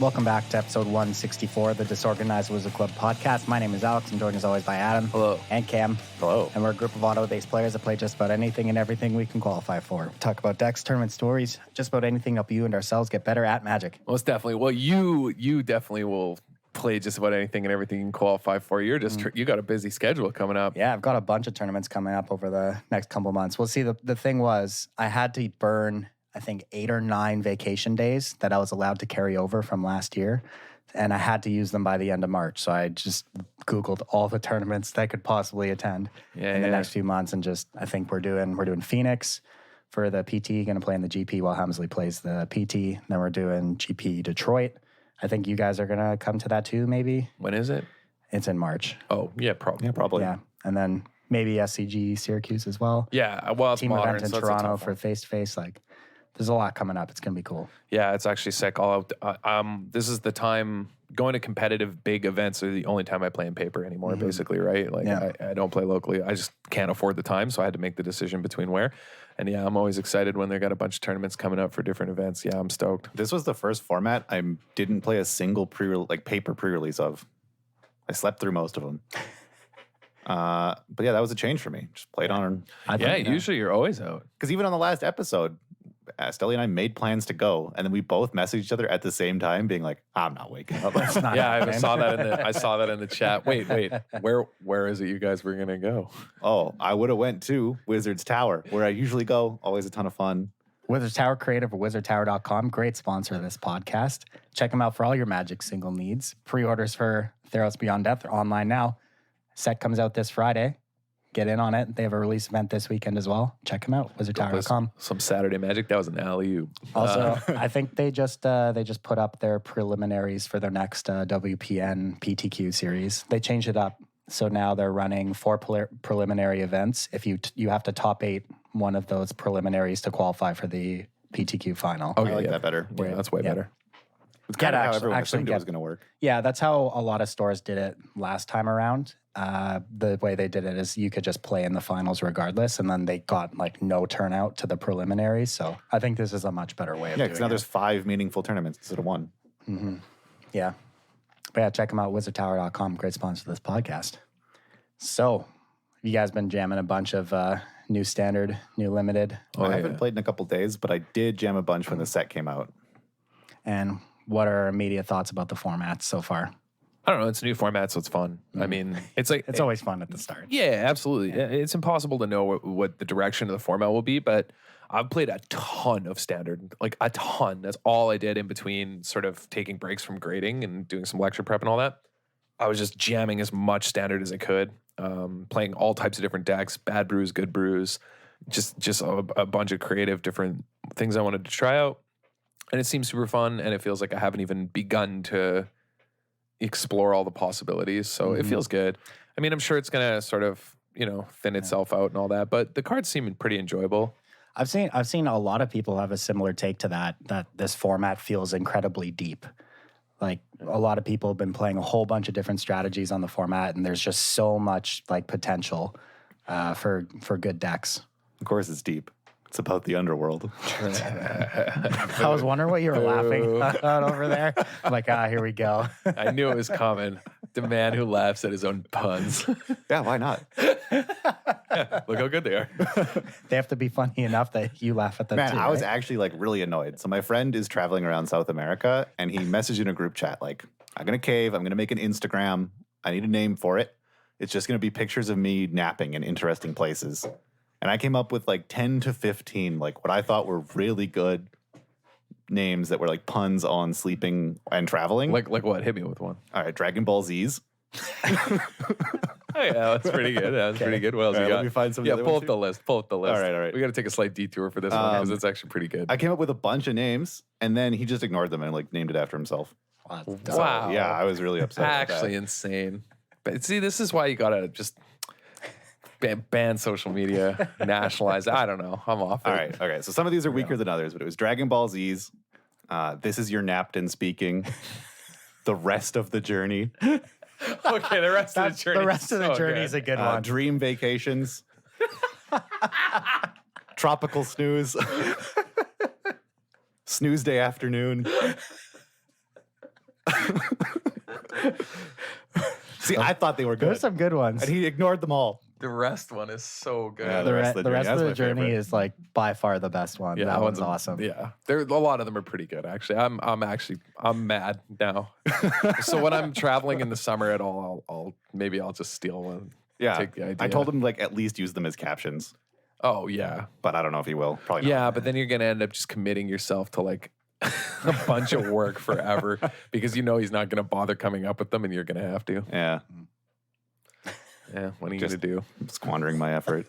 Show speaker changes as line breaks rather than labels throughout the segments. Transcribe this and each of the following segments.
Welcome back to episode 164 of the Disorganized Wizard Club podcast. My name is Alex. I'm joined as always by Adam.
Hello.
And Cam.
Hello.
And we're a group of auto-based players that play just about anything and everything we can qualify for. Talk about decks, tournament stories, just about anything help you and ourselves get better at Magic.
Most definitely. Well, you definitely will play just about anything and everything you can qualify for. You're just you got a busy schedule coming up.
Yeah, I've got a bunch of tournaments coming up over the next couple months. We'll see. The thing was, I had to burn, I think, 8 or 9 vacation days that I was allowed to carry over from last year. And I had to use them by the end of March. So I just Googled all the tournaments that I could possibly attend in the next few months. And just, I think we're doing Phoenix for the PT, going to play in the GP while Hemsley plays the PT. Then we're doing GP Detroit. I think you guys are going to come to that too, maybe.
When is it?
It's in March.
Oh, yeah, probably. Yeah, probably.
Yeah. And then maybe SCG Syracuse as well.
Yeah, well, it's
Team
modern,
event in
so
Toronto for face-to-face. Like, there's a lot coming up. It's going to be cool.
Yeah, it's actually sick. All out. This is the time going to competitive big events are the only time I play in paper anymore, basically, right? Like, I don't play locally. I just can't afford the time, so I had to make the decision between where. And yeah, I'm always excited when they got a bunch of tournaments coming up for different events. Yeah, I'm stoked.
This was the first format I didn't play a single paper pre-release of. I slept through most of them. But yeah, that was a change for me. Just played on.
Usually you're always out.
Because even on the last episode, Stelly and I made plans to go, and then we both messaged each other at the same time, being like, "I'm not waking up."
It's not
I saw that in the chat. Wait, where is it you guys were gonna go?
Oh, I would have went to Wizard's Tower, where I usually go. Always a ton of fun.
Wizards Tower Creative or wizardtower.com. Great sponsor of this podcast. Check them out for all your Magic single needs. Pre-orders for Theros Beyond Death are online now. Set comes out this Friday. Get in on it. They have a release event this weekend as well. Check them out, wizardtower.com.
Some Saturday Magic. That was an alley-oop.
Also, I think they just put up their preliminaries for their next WPN PTQ series. They changed it up. So now they're running 4 preliminary events. If you have to top 8 one of those preliminaries to qualify for the PTQ final.
Okay, I like that better.
Yeah, that's way better.
It's kind of how everyone assumed it was going to work.
Yeah, that's how a lot of stores did it last time around. The way they did it is you could just play in the finals regardless, and then they got like no turnout to the preliminaries. So I think this is a much better way of doing it.
Yeah, because now there's 5 meaningful tournaments instead of 1.
Mm-hmm. Yeah. But yeah, check them out, wizardtower.com. Great sponsor of this podcast. So, you guys been jamming a bunch of new standard, new limited?
I haven't played in a couple days, but I did jam a bunch when the set came out.
And what are immediate thoughts about the formats so far?
I don't know. It's a new format, so it's fun. I mean, it's like
it's always fun at the start.
Yeah, absolutely. It's impossible to know what the direction of the format will be, but I've played a ton of standard, like a ton. That's all I did in between sort of taking breaks from grading and doing some lecture prep and all that. I was just jamming as much standard as I could, playing all types of different decks, bad brews, good brews, just a bunch of creative different things I wanted to try out. And it seems super fun, and it feels like I haven't even begun to explore all the possibilities. So it feels good. I mean, I'm sure it's going to sort of, thin itself out and all that, but the cards seem pretty enjoyable.
I've seen a lot of people have a similar take to that this format feels incredibly deep. Like a lot of people have been playing a whole bunch of different strategies on the format, and there's just so much like potential for good decks.
Of course it's deep. It's about the Underworld.
I was wondering what you were laughing about over there. I'm like, here we go.
I knew it was coming. The man who laughs at his own puns.
Yeah, why not?
Look how good they are.
They have to be funny enough that you laugh at them too.
I was actually like really annoyed. So my friend is traveling around South America, and he messaged in a group chat like, I'm going to cave. I'm going to make an Instagram. I need a name for it. It's just going to be pictures of me napping in interesting places. And I came up with like 10 to 15, like what I thought were really good names that were like puns on sleeping and traveling.
Like what? Hit me with one.
All right, Dragon Ball Z's.
Oh yeah, that's pretty good. That's pretty good. What else you got?
Let me find some.
Pull up the list. All right. We got to take a slight detour for this one because it's actually pretty good.
I came up with a bunch of names, and then he just ignored them and like named it after himself.
Wow.
So, yeah, I was really upset.
Actually insane. But see, this is why you gotta just ban social media, nationalize. I don't know. I'm off.
All right. Okay. So some of these are weaker than others, but it was Dragon Ball Z's. This is your Napton speaking. The rest of the journey.
Okay, the rest of the journey.
The rest of the journey is a good one.
Dream vacations. Tropical snooze. Snooze day afternoon. See, I thought they were good.
There's some good ones.
And he ignored them all.
The rest one is so good.
Yeah,
The rest
Journey,
of
that's
the
my
journey
favorite.
is like by far the best one.
Yeah,
That one's awesome.
Yeah, there a lot of them are pretty good actually. I'm mad now. So when I'm traveling in the summer at all, I'll just steal one.
Yeah.
Take the idea.
I told him like at least use them as captions,
Oh yeah,
but I don't know if he will. Probably not.
yeah. But then you're gonna end up just committing yourself to like a bunch of work forever because you know he's not gonna bother coming up with them, and you're gonna have to.
Yeah.
Yeah. What are you
Just-
gonna do?
I'm squandering my effort.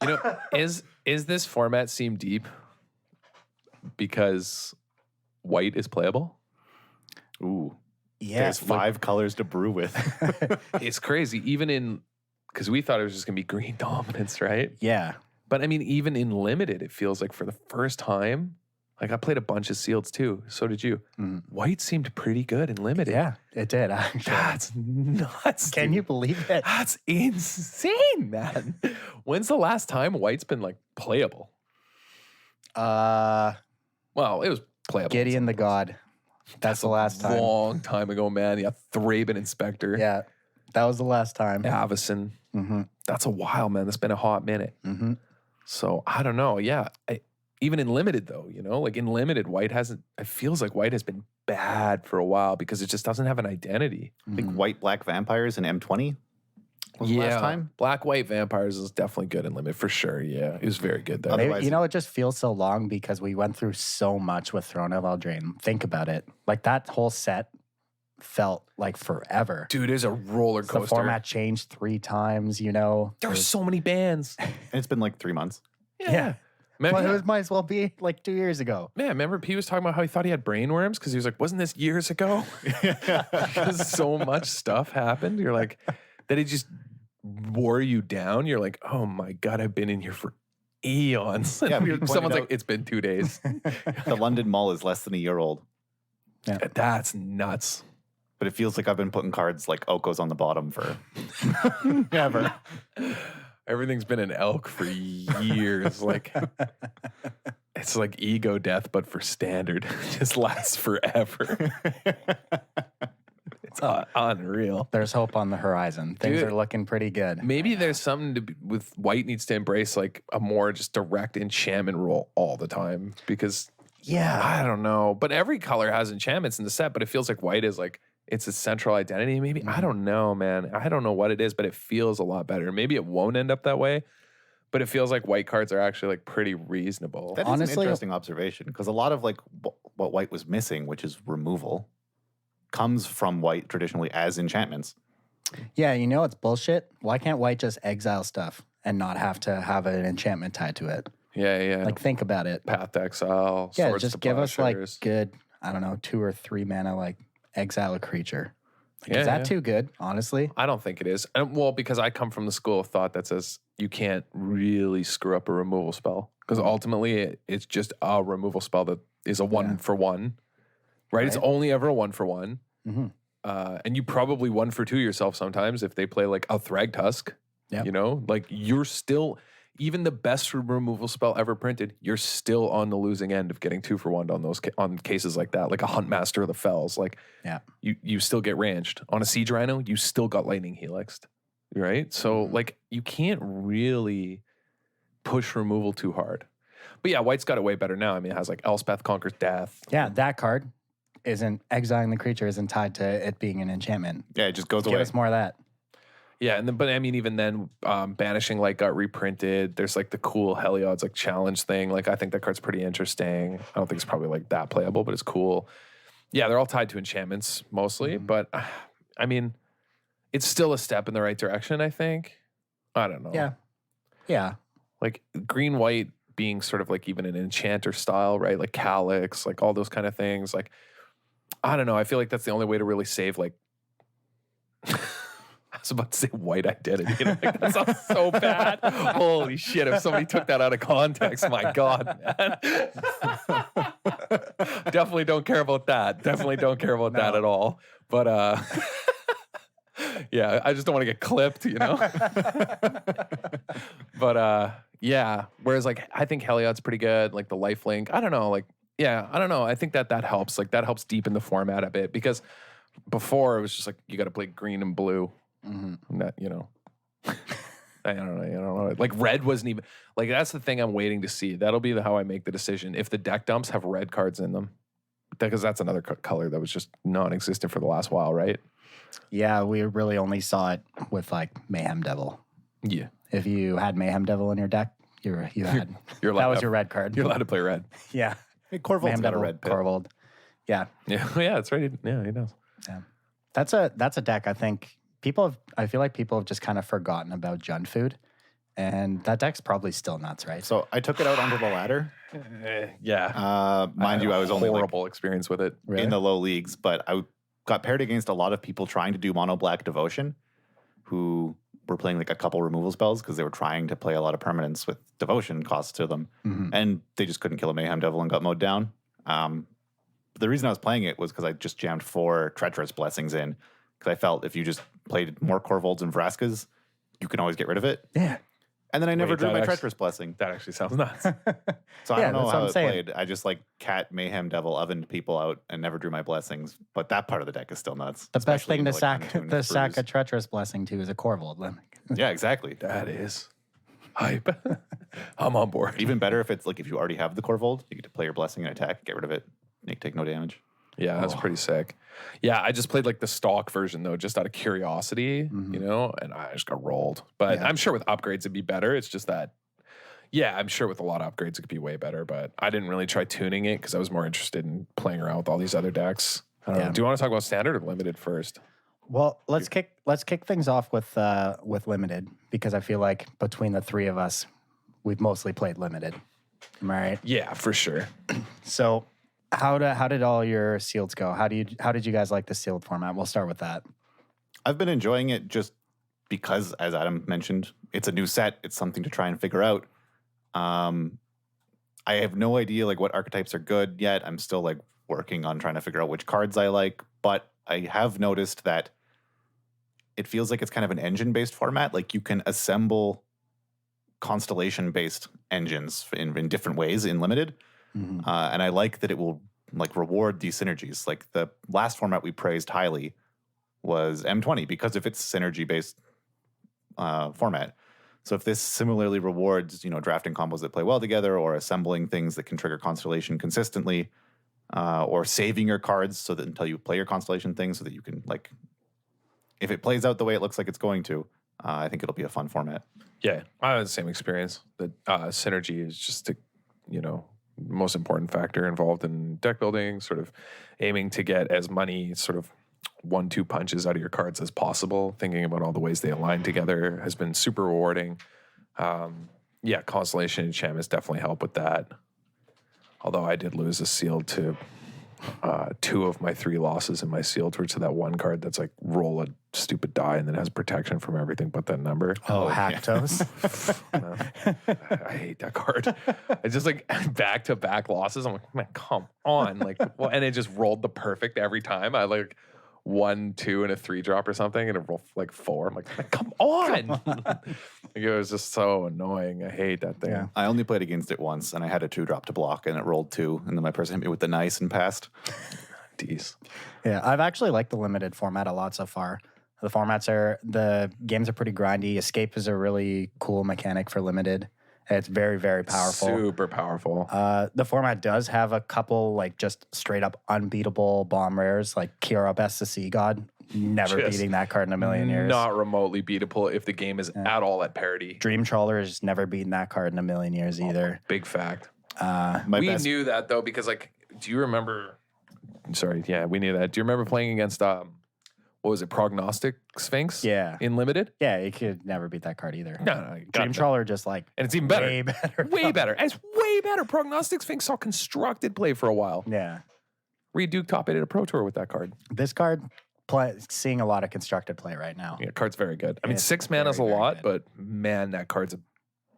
You know, is this format seem deep because white is playable?
Ooh.
Yeah.
There's 5 colors to brew with.
It's crazy. Even in because we thought it was just gonna be green dominance, right?
Yeah.
But I mean, even in limited, it feels like for the first time, like I played a bunch of sealeds too. So did you.
Mhm.
White seemed pretty good in limited.
Yeah, it did actually.
That's nuts.
Can
dude.
you believe it?
That's insane, man. When's the last time white's been like playable? Well, it was playable.
Gideon the God. That's the last time.
Long time ago, man. Yeah, Thraben Inspector.
Yeah, that was the last time.
Avacyn.
Mm-hmm.
That's a while, man. That's been a hot minute.
Mm-hmm.
So I don't know. Yeah. Even in limited though, you know, like in limited, white hasn't, it feels like white has been bad for a while because it just doesn't have an identity.
I think white black vampires in M20 was the last time.
Black, white vampires is definitely good in limited for sure. Yeah. It was very good though.
Otherwise-
Maybe, you know, it just feels so long because we went through so much with Throne of Eldraine. Think about it. Like that whole set felt like forever.
Dude, it is a roller
The
coaster.
format changed 3 times, you know.
There were so many bands.
And it's been like 3 months.
Yeah.
Remember,
Well, it might as well be like 2 years ago.
man, remember P was talking about how he thought he had brainworms because he was like, wasn't this years ago? Because so much stuff happened. You're like, that it just wore you down. You're like, oh my God, I've been in here for eons.
Yeah,
And
but you
someone's
pointed
like,
out-
it's been 2 days.
The London Mall is less than a year old,
That's nuts.
but it feels like I've been putting cards like Oko's on the bottom for ever.
Everything's been an elk for years. Like, it's like ego death, but for standard. It just lasts forever. It's unreal.
There's hope on the horizon. Things
Dude.
are looking pretty good.
Maybe there's something to be, with white needs to embrace like a more just direct enchantment role all the time because
Yeah.
I don't know, but every color has enchantments in the set, but it feels like white is like it's a central identity. Maybe I don't know, man. I don't know what it is, but it feels a lot better. Maybe it won't end up that way, but it feels like white cards are actually like pretty reasonable.
That is
Honestly-
an interesting observation because a lot of like what white was missing, which is removal, comes from white traditionally as enchantments.
Yeah, you know it's bullshit. Why can't white just exile stuff and not have to have an enchantment tied to it?
Yeah.
Like think about it.
Path to Exile.
Yeah,
Swords
just
to
give us like
Plowshares.
good, I don't know, 2 or 3 mana, like exile a creature. Like,
Yeah,
is that
yeah.
too good, honestly?
I don't think it is. Well, because I come from the school of thought that says you can't really screw up a removal spell because ultimately it's just a removal spell that is a 1-for-1, right? It's
Right.
only ever a 1-for-1.
Mm-hmm.
And you probably 1-for-2 yourself sometimes if they play like a Thrag Tusk.
Yep.
You know, like you're still, even the best removal spell ever printed, you're still on the losing end of getting 2-for-1 on those on cases like that, like a Huntmaster of the Fells. Like,
Yeah.
you still get ranged on a Siege Rhino. You still got Lightning Helixed, right? So like you can't really push removal too hard. But yeah, white's got it way better now. I mean, it has like Elspeth Conquers Death.
Yeah, that card isn't exiling the creature isn't tied to it being an enchantment.
Yeah, it just goes
Give
away.
us more of that.
Yeah, and then, but I mean, even then, Banishing Light got reprinted. There's like the cool Heliod's like challenge thing. Like, I think that card's pretty interesting. I don't think it's probably like that playable, but it's cool. Yeah, they're all tied to enchantments mostly, but I mean, it's still a step in the right direction, I think. I don't know.
Yeah. Yeah.
Like green white being sort of like even an enchanter style, right? Like Calyx, like all those kind of things. Like, I don't know. I feel like that's the only way to really save like. I was about to say white identity. And I'm like, that sounds so bad. Holy shit. If somebody took that out of context, my God, man. Definitely don't care about that. Definitely don't care about that at all. But yeah, I just don't want to get clipped, you know? But yeah. Whereas like I think Heliod's pretty good, like the lifelink. I don't know, like, yeah, I don't know. I think that helps. Like that helps deepen the format a bit because before it was just like you got to play green and blue.
Mm-hmm.
That, you know, I don't know. Like red wasn't even like that's the thing I'm waiting to see. That'll be how I make the decision if the deck dumps have red cards in them, because that's another color that was just non-existent for the last while, right?
Yeah, we really only saw it with like Mayhem Devil.
Yeah,
If you had Mayhem Devil in your deck, you had
you're allowed
that was
to
your red card.
You're allowed to play red.
Yeah,
Hey, Corvold's
Mayhem
got a
Devil,
red pit.
Corvold. Yeah,
Yeah, that's right. Yeah, he does.
yeah. That's a deck. I think I feel like people have just kind of forgotten about Jund Food, and that deck's probably still nuts, right?
So I took it out onto the ladder.
Yeah.
Mind you, I was only like
horrible experience with it.
Really?
in the low leagues, but I got paired against a lot of people trying to do mono black devotion who were playing like a couple removal spells because they were trying to play a lot of permanents with devotion costs to them.
Mhm.
And they just couldn't kill a Mayhem Devil and got mowed down. The reason I was playing it was because I just jammed 4 Treacherous Blessings in because I felt if you just played more Corvolds and Vraskas, you can always get rid of it.
Yeah.
And then I never
Wait,
drew
that
my
actually-
Treacherous Blessing.
That actually sounds nuts.
So I
Yeah,
don't know
that's what
how
I'm
it
saying.
played. I just like Cat Mayhem Devil ovened people out and never drew my blessings. But that part of the deck is still nuts.
The best
especially
thing to
into, like,
sack
Unattuned
the sack
Brews.
a treacherous blessing to is a Corvold.
Yeah, exactly.
That is hype. I'm on board.
Even better if it's like if you already have the Corvold, you get to play your blessing and attack, get rid of it, take no damage.
Yeah, that's pretty sick. Yeah, I just played like the stock version though, just out of curiosity, you know, and I just got rolled. But
Yeah.
I'm sure with upgrades it'd be better. It's just that, yeah, I'm sure with a lot of upgrades it could be way better. But I didn't really try tuning it because I was more interested in playing around with all these other decks. I don't know. Do you want to talk about standard or limited first?
Well, let's kick things off with limited because I feel like between the three of us, we've mostly played limited. Am I right?
Yeah, for sure.
So, how did all your sealeds go? How did you guys like the sealed format? We'll start with that.
I've been enjoying it just because, as Adam mentioned, it's a new set. It's something to try and figure out. I have no idea like what archetypes are good yet. I'm still like working on trying to figure out which cards I like, but I have noticed that it feels like it's kind of an engine-based format. Like you can assemble constellation-based engines in different ways in limited.
Mhm.
And I like that it will like reward these synergies. Like the last format we praised highly was M20 because of its synergy-based format. So if this similarly rewards, drafting combos that play well together or assembling things that can trigger Constellation consistently or saving your cards so that until you play your Constellation thing so that you can like, if it plays out the way it looks like it's going to, I think it'll be a fun format.
Yeah, I had the same experience. The synergy is just the, most important factor involved in deck building, sort of aiming to get as many sort of 1-2 punches out of your cards as possible. Thinking about all the ways they align together has been super rewarding. Yeah, Constellation and Sham has definitely helped with that. Although I did lose a sealed to 2 of my 3 losses in my sealed were to that one card that's like roll a stupid die and then has protection from everything but that number.
Oh, Hacktos.
I hate that card. It's just like back-to-back losses. I'm like, man, come on. Like, well, and it just rolled the perfect every time. I like 1, 2, and a 3 drop or something, and it rolled like 4. I'm like, man, come on. Like, it was just so annoying. I hate that thing.
Yeah.
I only played against it once and I had a 2-drop to block and it rolled 2 and then my person hit me with the nice and passed.
Jeez.
Yeah, I've actually liked the limited format a lot so far. The games are pretty grindy. Escape is a really cool mechanic for limited. It's very, very powerful.
Super powerful.
The format does have a couple like just straight up unbeatable bomb rares, like Kiara Best the Sea God. Never
Just
beating that card in a million years.
Not remotely beatable if the game is at all at parity.
Dream Trawler has never beaten that card in a million years either.
Big fact.
My
Knew that though because like, do you remember? Sorry, yeah, we knew that. Do you remember playing against what was it, Prognostic Sphinx?
Yeah.
In limited?
Yeah, you could never beat that card either.
No,
Dream Trawler just like
and it's even better.
way better.
Way better. And it's way better. Prognostic Sphinx saw constructed play for a while.
Yeah.
Reed Duke top 8 at a Pro Tour with that card.
This card seeing a lot of constructed play right now.
Yeah, card's very good. I mean,
It's
6 mana is a
very, very
lot,
good.
but man, that card's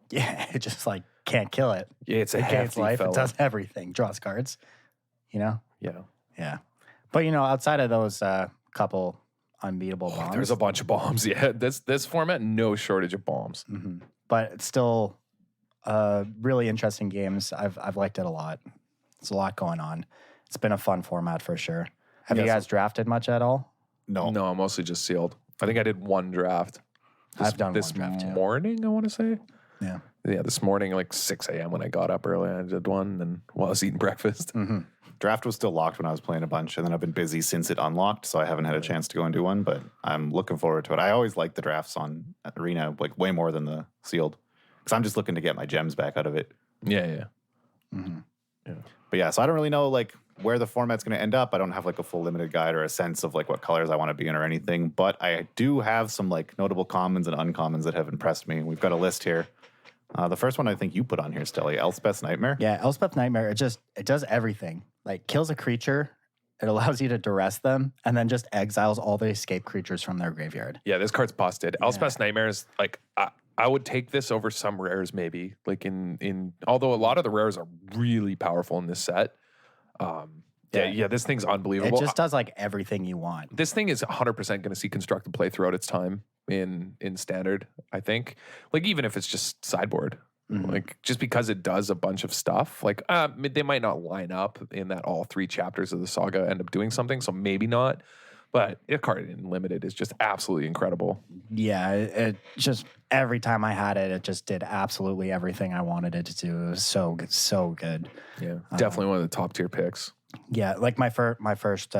Yeah, it just like can't kill it.
it's a
It gains
hefty
life.
fella.
It does everything. Draws cards.
Yeah.
Yeah. But outside of those couple unbeatable bombs.
There's a bunch of bombs. Yeah, this format, no shortage of bombs.
Mhm. But it's still really interesting games. I've liked it a lot. It's a lot going on. It's been a fun format for sure. Have you
Yes.
guys drafted much at all?
No.
No, mostly just sealed. I think I did one draft.
I've done
this
one draft, too.
morning, I want to say.
Yeah.
Yeah, this morning, like 6 a.m. when I got up early, I did one, and while I was eating breakfast.
Mm-hmm.
Draft was still locked when I was playing a bunch, and then I've been busy since it unlocked, so I haven't had a chance to go and do one, but I'm looking forward to it. I always like the drafts on Arena, like way more than the sealed, because I'm just looking to get my gems back out of it.
Yeah.
Mm-hmm.
But yeah, so I don't really know like where the format's going to end up. I don't have like a full limited guide or a sense of like what colors I want to be in or anything, but I do have some like notable commons and uncommons that have impressed me. We've got a list here. The first one I think you put on here, Stelly, Elspeth's Nightmare.
Yeah, Elspeth Nightmare, it does everything. Like, kills a creature, it allows you to duress them, and then just exiles all the escape creatures from their graveyard.
Yeah, this card's busted. Elspeth's Nightmares, like, I would take this over some rares maybe. Like, although a lot of the rares are really powerful in this set. This thing's unbelievable.
It just does, like, everything you want.
This thing is 100% going to see constructed play throughout its time in Standard, I think. Like, even if it's just sideboard.
Mm-hmm.
Like, just because it does a bunch of stuff. Like, they might not line up in that all 3 chapters of the saga end up doing something, so maybe not. But a card in Limited is just absolutely incredible.
Yeah, it just, every time I had it, it just did absolutely everything I wanted it to do. It was so good, so good.
Yeah, definitely one of the top tier picks.
Yeah, like my first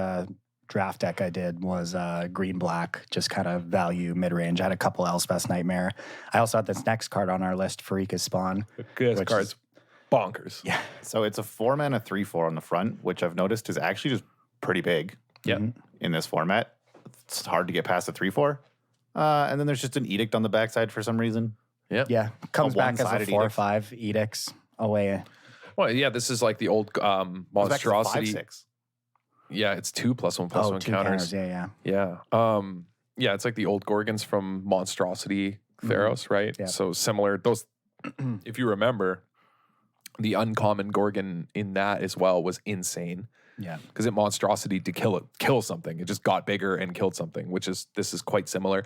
draft deck I did was green-black, just kind of value mid-range. I had a couple Elspeth's Nightmare. I also had this next card on our list, Farika's Spawn.
This card's bonkers.
Yeah.
So it's a 4-mana 3/4 on the front, which I've noticed is actually just pretty big.
Yeah.
In this format. It's hard to get past a 3/4. And then there's just an edict on the backside for some reason.
Yeah.
Yeah, comes back as a
one-sided
4/5 edicts away.
Well, yeah, this is like the old monstrosity.
5/6.
Yeah, it's 2+1/+1
2
counters.
Yeah.
Yeah, it's like the old Gorgons from Monstrosity Theros, right?
Yeah.
So similar. Those, if you remember, the uncommon Gorgon in that as well was insane.
Yeah.
Because Monstrosity to kill something. It just got bigger and killed something, this is quite similar.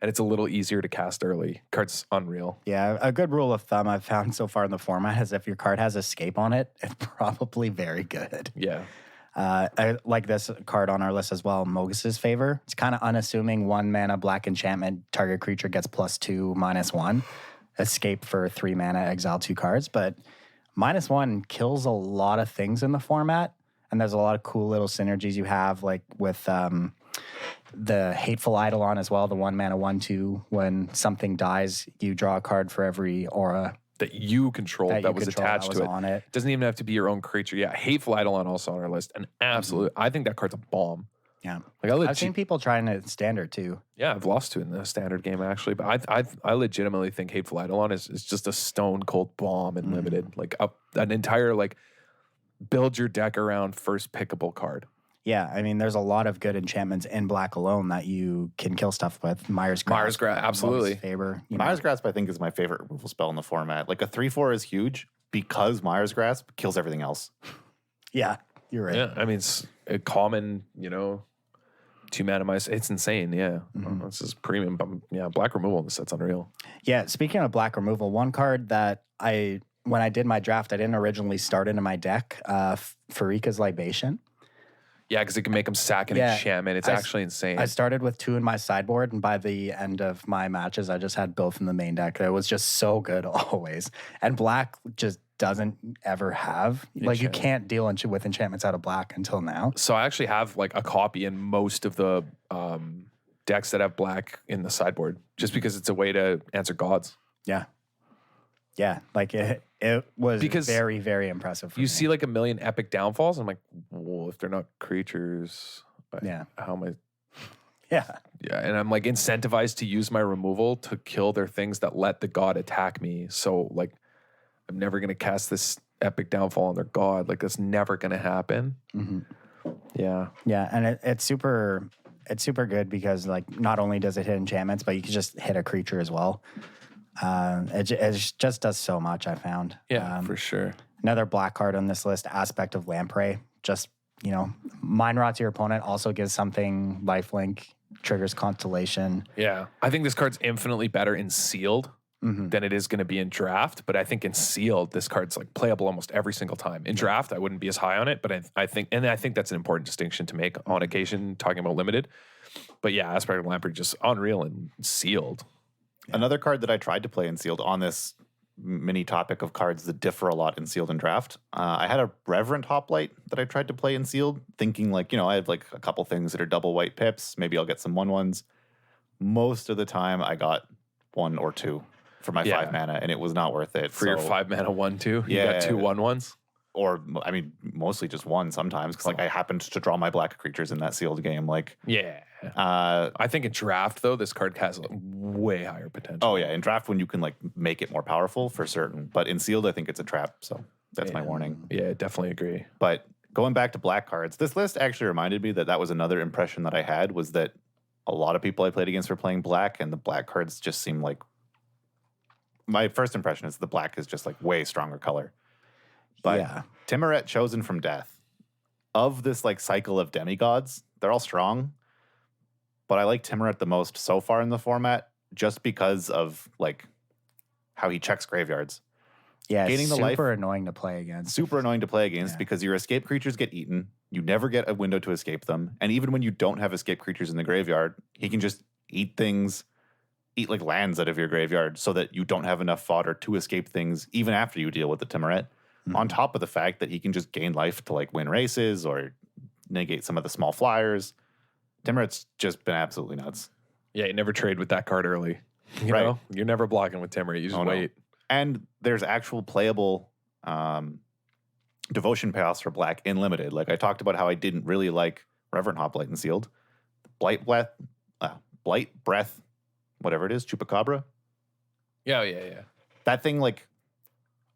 And it's a little easier to cast early. Card's unreal.
Yeah, a good rule of thumb I've found so far in the format is if your card has escape on it, it's probably very good.
Yeah.
I like this card on our list as well, Mogus's Favor. It's kind of unassuming, 1 mana black enchantment, target creature gets +2/-1. Escape for 3 mana, exile 2 cards. But -1 kills a lot of things in the format. And there's a lot of cool little synergies you have, like with the Hateful Eidolon as well, the 1 mana 1/2. When something dies, you draw a card for every aura
That you controlled that was attached to it.
on it.
Doesn't even have to be your own creature. Yeah, Hateful Eidolon also on our list. And absolute, I think that card's a bomb.
Yeah.
Like
I've seen people trying it standard too.
Yeah, I've lost to it in the standard game actually, but I legitimately think Hateful Eidolon is just a stone cold bomb in Limited. Like an entire like build your deck around first pickable card.
Yeah, I mean, there's a lot of good enchantments in black alone that you can kill stuff with. Myers Grasp,
absolutely.
Favor.
Myers Grasp, I think, is my favorite removal spell in the format. Like a 3/4 is huge because Myers Grasp kills everything else.
Yeah, you're right.
Yeah, I mean, it's a common, 2 mana minus. It's insane. Yeah, this is premium. But yeah, black removal in the set's unreal.
Yeah, speaking of black removal, one card that when I did my draft, I didn't originally start into my deck, Farika's Libation.
Yeah, because it can make them sack an enchantment. It's actually insane.
I started with 2 in my sideboard, and by the end of my matches, I just had both in the main deck. It was just so good always. And black just doesn't ever have. Like, you can't deal with enchantments out of black until now.
So I actually have like a copy in most of the decks that have black in the sideboard, just because it's a way to answer gods.
Yeah. Yeah, like it was very, very impressive for me.
You see like a million epic downfalls. I'm like, well, if they're not creatures, how am I?
Yeah.
Yeah, and I'm like incentivized to use my removal to kill their things that let the god attack me. So like, I'm never going to cast this epic downfall on their god. Like, that's never going to happen.
Mm-hmm.
Yeah.
Yeah, and it's super good because like not only does it hit enchantments, but you can just hit a creature as well. It just does so much, I found.
Yeah, for sure.
Another black card on this list, Aspect of Lamprey. Just, mind rot to your opponent, also gives something lifelink, triggers Constellation.
Yeah. I think this card's infinitely better in sealed than it is going to be in draft. But I think in sealed, this card's like playable almost every single time. In draft, I wouldn't be as high on it, but I think that's an important distinction to make on occasion, talking about limited. But yeah, Aspect of Lamprey, just unreal and sealed.
Yeah. Another card that I tried to play in sealed on this mini topic of cards that differ a lot in sealed and draft. I had a Reverent Hoplite that I tried to play in sealed, thinking like, I have like a couple things that are double white pips. Maybe I'll get some 1/1s. Most of the time I got 1 or 2 for my 5 mana, and it was not worth it.
For your 5 mana 1/2? You got 2 1/1s?
Or, I mean, mostly just 1 sometimes, because like I happened to draw my black creatures in that sealed game. Like,
I think in draft, though, this card has way higher potential.
Oh, yeah. In draft, when you can like make it more powerful, for certain. But in sealed, I think it's a trap. So that's my warning.
Yeah, definitely agree.
But going back to black cards, this list actually reminded me that was another impression that I had, was that a lot of people I played against were playing black, and the black cards just seem like, my first impression is the black is just like way stronger color. But Timuret, Chosen from Death, of this like cycle of demigods, they're all strong. But I like Timuret the most so far in the format, just because of like how he checks graveyards.
Yeah,
gaining the life,
super annoying to play against.
Super annoying to play against because your escape creatures get eaten. You never get a window to escape them. And even when you don't have escape creatures in the graveyard, he can just eat things, eat like lands out of your graveyard so that you don't have enough fodder to escape things even after you deal with the Timuret. On top of the fact that he can just gain life to like win races or negate some of the small flyers. Timuret's just been absolutely nuts.
Yeah, you never trade with that card early. You know? You're never blocking with Timuret. You just wait.
No. And there's actual playable devotion payoffs for black in limited. Like I talked about how I didn't really like Reverent Hoplite and sealed. Blight Breath, whatever it is, Chupacabra.
Yeah.
That thing, like,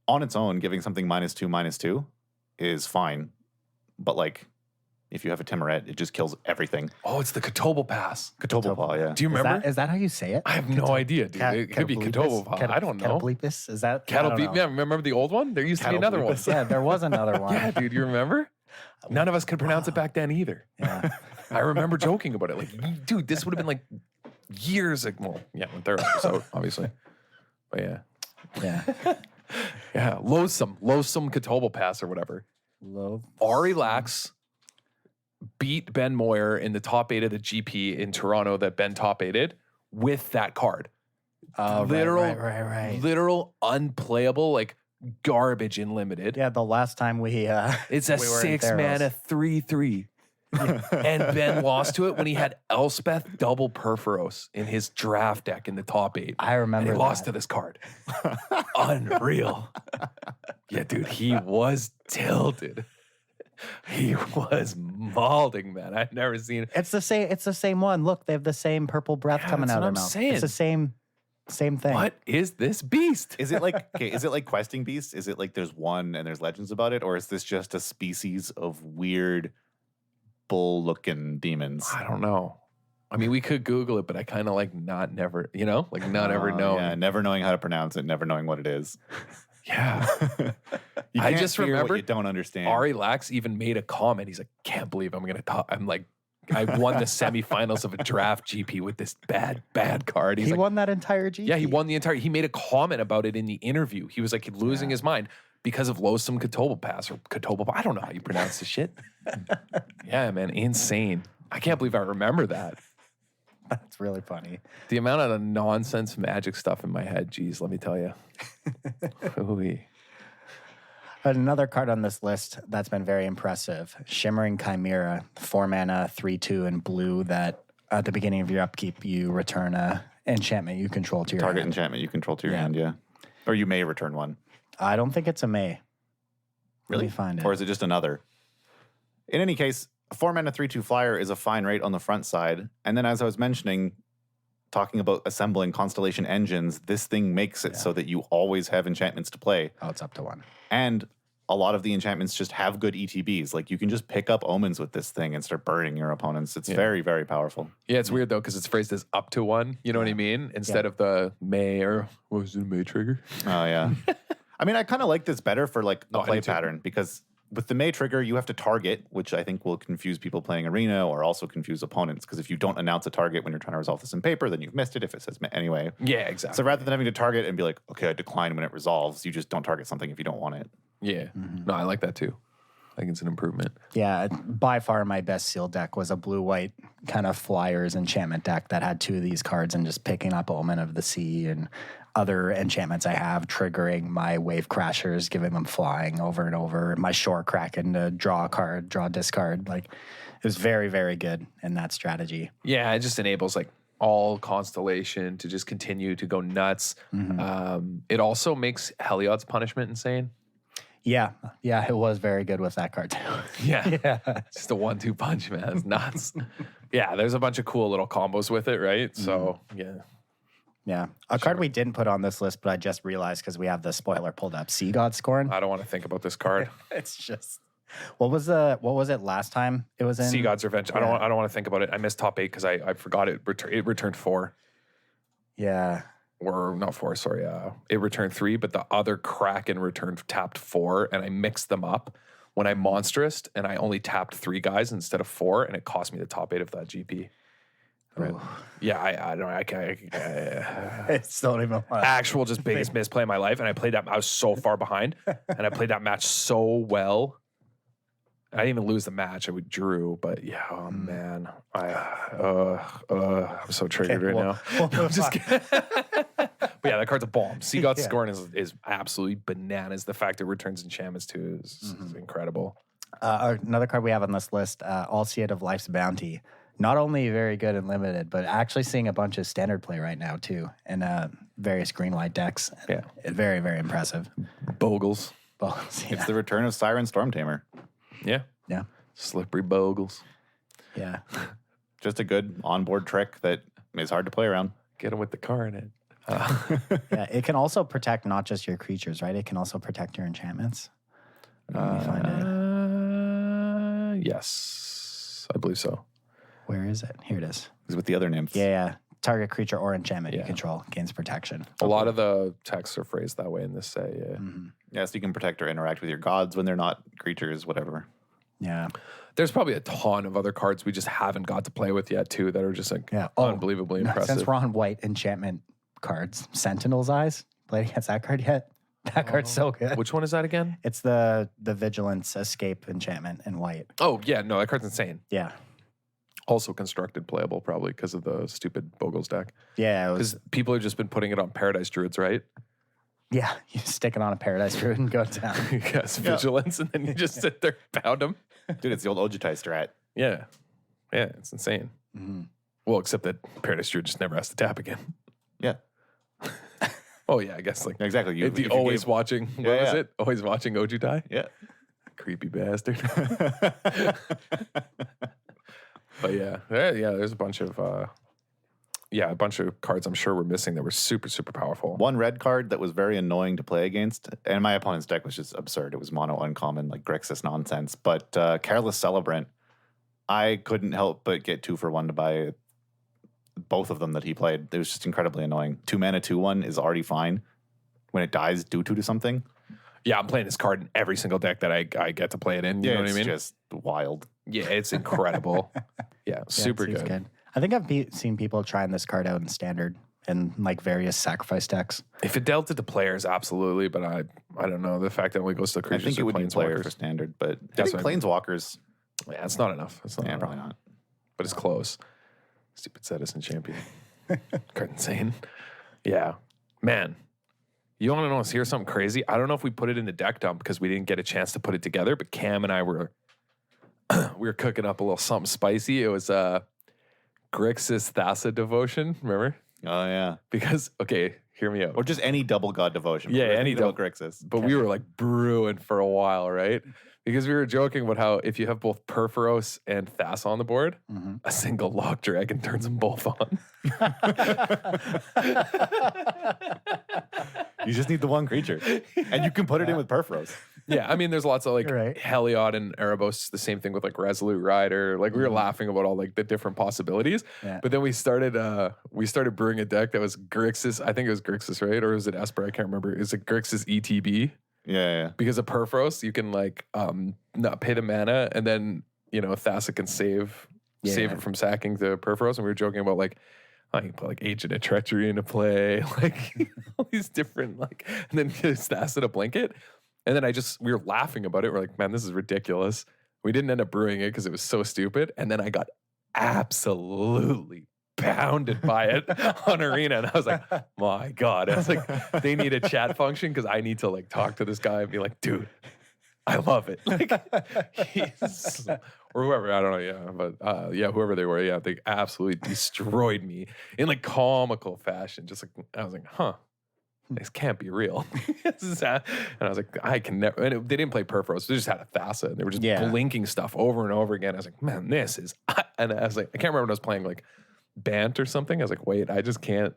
on its own, giving something -2/-2 is fine. But, like, if you have a Timuret, it just kills everything.
Oh, it's the Catoblepass.
Catoblepass, yeah.
Do you remember?
Is that how you say it?
I have no idea, dude. It could be Catoblepass. I don't know.
Catoblepas? Is that?
Yeah, remember the old one? There used to be another one.
Yeah, there was another one.
Yeah, dude, you remember? None of us could pronounce it back then either.
Yeah.
I remember joking about it. Like, dude, this would have been like years ago. Well, yeah, when Theros was out, obviously. But yeah.
Yeah.
Yeah. Loathsome Catoblepass or whatever. Ari Lax beat Ben Moyer in the top 8 of the GP in Toronto that Ben top 8'd with that card.
Right.
Literal unplayable, like garbage in limited.
Yeah, the last time
it's a 6 mana 3/3. And Ben lost to it when he had Elspeth double Perforos in his draft deck in the top 8.
I remember
and he lost to this card. Unreal. Yeah, dude, he was tilted. He was malding, man. I've never seen it.
It's the same one. Look, they have the same purple breath coming out of their mouth.
Saying.
It's the same thing.
What is this beast?
Is it like Questing Beast? Is it like there's one and there's legends about it? Or is this just a species of weird bull-looking demons?
I don't know. I mean, we could Google it, but I kind of like not ever knowing.
Yeah, never knowing how to pronounce it, never knowing what it is.
Yeah.
I just remember what you don't understand.
Ari Lax even made a comment. He's like, can't believe I'm going to talk. I'm like, I won the semifinals of a draft GP with this bad card.
He won that entire GP.
Yeah, he made a comment about it in the interview. He was like losing his mind because of Loathsome Catoblepass or Catoblepass. I don't know how you pronounce this shit. Yeah, man, insane. I can't believe I remember that.
That's really funny.
The amount of nonsense magic stuff in my head, geez, let me tell you.
Another card on this list that's been very impressive, Shimmering Chimera, 4 mana, 3/2 in blue that at the beginning of your upkeep, you return a enchantment you control to your
target
hand.
enchantment you control to your hand, yeah. Or you may return one.
I don't think it's a may.
Really?
Let me find it.
Or is it just another? In any case, a 4 mana 3/2 flyer is a fine rate on the front side. And then as I was mentioning, talking about assembling Constellation engines, this thing makes it so that you always have enchantments to play.
Oh, it's up to 1.
And a lot of the enchantments just have good ETBs. Like you can just pick up omens with this thing and start burning your opponents. It's very, very powerful.
Yeah, it's weird though because it's phrased as up to 1. You know what I mean? Instead of the may or what was it, may trigger?
Oh yeah. I mean, I kind of like this better for like a play pattern because with the May trigger, you have to target, which I think will confuse people playing Arena or also confuse opponents. Because if you don't announce a target when you're trying to resolve this in paper, then you've missed it if it says May. Anyway.
Yeah, exactly.
So rather than having to target and be like, okay, I decline when it resolves, you just don't target something if you don't want it.
Yeah. No, I like that too. I think it's an improvement.
Yeah, by far my best seal deck was a blue-white kind of flyers enchantment deck that had 2 of these cards and just picking up Omen of the Sea and other enchantments I have, triggering my Wave Crashers, giving them flying over and over, my Shore Kraken to draw a card, draw a discard. Like, it was very, very good in that strategy.
Yeah, it just enables like all Constellation to just continue to go nuts. It also makes Heliod's Punishment insane.
Yeah, it was very good with that card too.
Yeah. Just a 1-2 punch, man. It's nuts. Yeah, there's a bunch of cool little combos with it, right? So,
Yeah. A card we didn't put on this list, but I just realized because we have the spoiler pulled up. Sea God Scorn.
I don't want to think about this card.
It's just what was it last time it was in?
Sea God's Revenge.
Yeah.
I don't want to think about it. I missed top 8 because I forgot it. It returned 4.
Yeah.
Or not 4, sorry. It returned 3, but the other Kraken returned tapped 4, and I mixed them up when I monstrous, and I only tapped 3 guys instead of 4, and it cost me the top 8 of that GP. Right. Yeah, I don't know. I can't.
It's don't even want
Actual just biggest misplay of my life, and I played that. I was so far behind, and I played that match so well. I didn't even lose the match. I drew, but yeah, oh man, I'm so triggered now. I'm just kidding. But yeah, that card's a bomb. Sea God Scorn is absolutely bananas. The fact it returns enchantments too is incredible.
Another card we have on this list, Alseid of Life's Bounty. Not only very good and limited, but actually seeing a bunch of standard play right now too, in various green white decks.
Yeah,
very, very impressive.
Bogles.
It's the return of Siren Stormtamer.
Yeah. Slippery Bogles.
Yeah.
Just a good onboard trick that is hard to play around.
Get him with the car in it.
Yeah, it can also protect not just your creatures, right? It can also protect your enchantments. Let me find it.
Yes, I believe so.
Where is it? Here it is.
It's with the other nymphs.
Yeah. Target creature or enchantment you control gains protection.
A lot of the texts are phrased that way in this say. Yeah.
Yeah, so you can protect or interact with your gods when they're not creatures, whatever.
Yeah.
There's probably a ton of other cards we just haven't got to play with yet, too, that are just like unbelievably impressive.
Since we're on white enchantment cards, Sentinel's Eyes, played against that card yet? That card's so good.
Which one is that again?
It's the Vigilance Escape enchantment in white.
Oh, yeah. No, that card's insane.
Yeah.
Also constructed playable, probably, because of the stupid Bogles deck.
Yeah.
Because people have just been putting it on Paradise Druids, right?
Yeah. You stick it on a Paradise Druid and go down.
Yes, Vigilance, and then you just sit there, pound them.
Dude, it's the old Ojutai strat.
Yeah. Yeah, it's insane. Well, except that Paradise Druid just never has to tap again.
Yeah.
Oh, yeah, I guess like
exactly.
Always watching. What was it? Always watching Ojutai?
Yeah.
Creepy bastard. But yeah, there's a bunch of cards I'm sure we're missing that were super, super powerful.
One red card that was very annoying to play against, and my opponent's deck was just absurd. It was mono uncommon, like Grixis nonsense. But Careless Celebrant, I couldn't help but get 2 for 1 to buy both of them that he played. It was just incredibly annoying. 2 mana, 2/1 is already fine. When it dies, do 2 to something.
Yeah, I'm playing this card in every single deck that I get to play it in. You know what I mean?
It's just wild.
Yeah, it's incredible. Super good.
I think I've seen people trying this card out in standard and like various sacrifice decks.
If it dealt it to players, absolutely. But I don't know. The fact that it only goes to creatures.
I think it would be player for standard, but I think planeswalkers.
Yeah, it's not enough. It's not enough.
Probably not.
But it's close. Stupid Citizen Champion. Card insane. Yeah. Man. You want to know? Here's something crazy. I don't know if we put it in the deck dump because we didn't get a chance to put it together, but Cam and I were cooking up a little something spicy. It was Grixis Thassa Devotion. Remember?
Oh yeah.
Because hear me out.
Or just any double god devotion.
Yeah, any double
Grixis.
But we were like brewing for a while, right? Because we were joking about how if you have both Perforos and Thassa on the board, a single Lock Dragon turns them both on.
You just need the one creature. And you can put it in with Perforos.
Yeah, I mean, there's lots of like
right.
Heliod and Erebos, the same thing with like Resolute Rider. Like we were laughing about all like the different possibilities.
Yeah.
But then we started brewing a deck that was Grixis. I think it was Grixis, right? Or was it Esper? I can't remember. Is it Grixis ETB?
Yeah.
Because of Perforos, you can like not pay the mana, and then Thassa can save it from sacking the Perforos. And we were joking about like, I can put like Agent of Treachery into play, like all these different and then just Thassa to Blanket. And then we were laughing about it. We're like, man, this is ridiculous. We didn't end up brewing it because it was so stupid. And then I got absolutely pounded by it on Arena. And I was like, my God. I was like, they need a chat function because I need to like talk to this guy and be like, dude, I love it. Like, or whoever, I don't know. Yeah. But whoever they were. Yeah. They absolutely destroyed me in like comical fashion. Just like, I was like, huh. This can't be real. And I was like, I can never. And they didn't play Perforos. They just had a Thassa. And they were just blinking stuff over and over again. I was like, man, this is. And I was like, I can't remember when I was playing like Bant or something. I was like, wait, I just can't.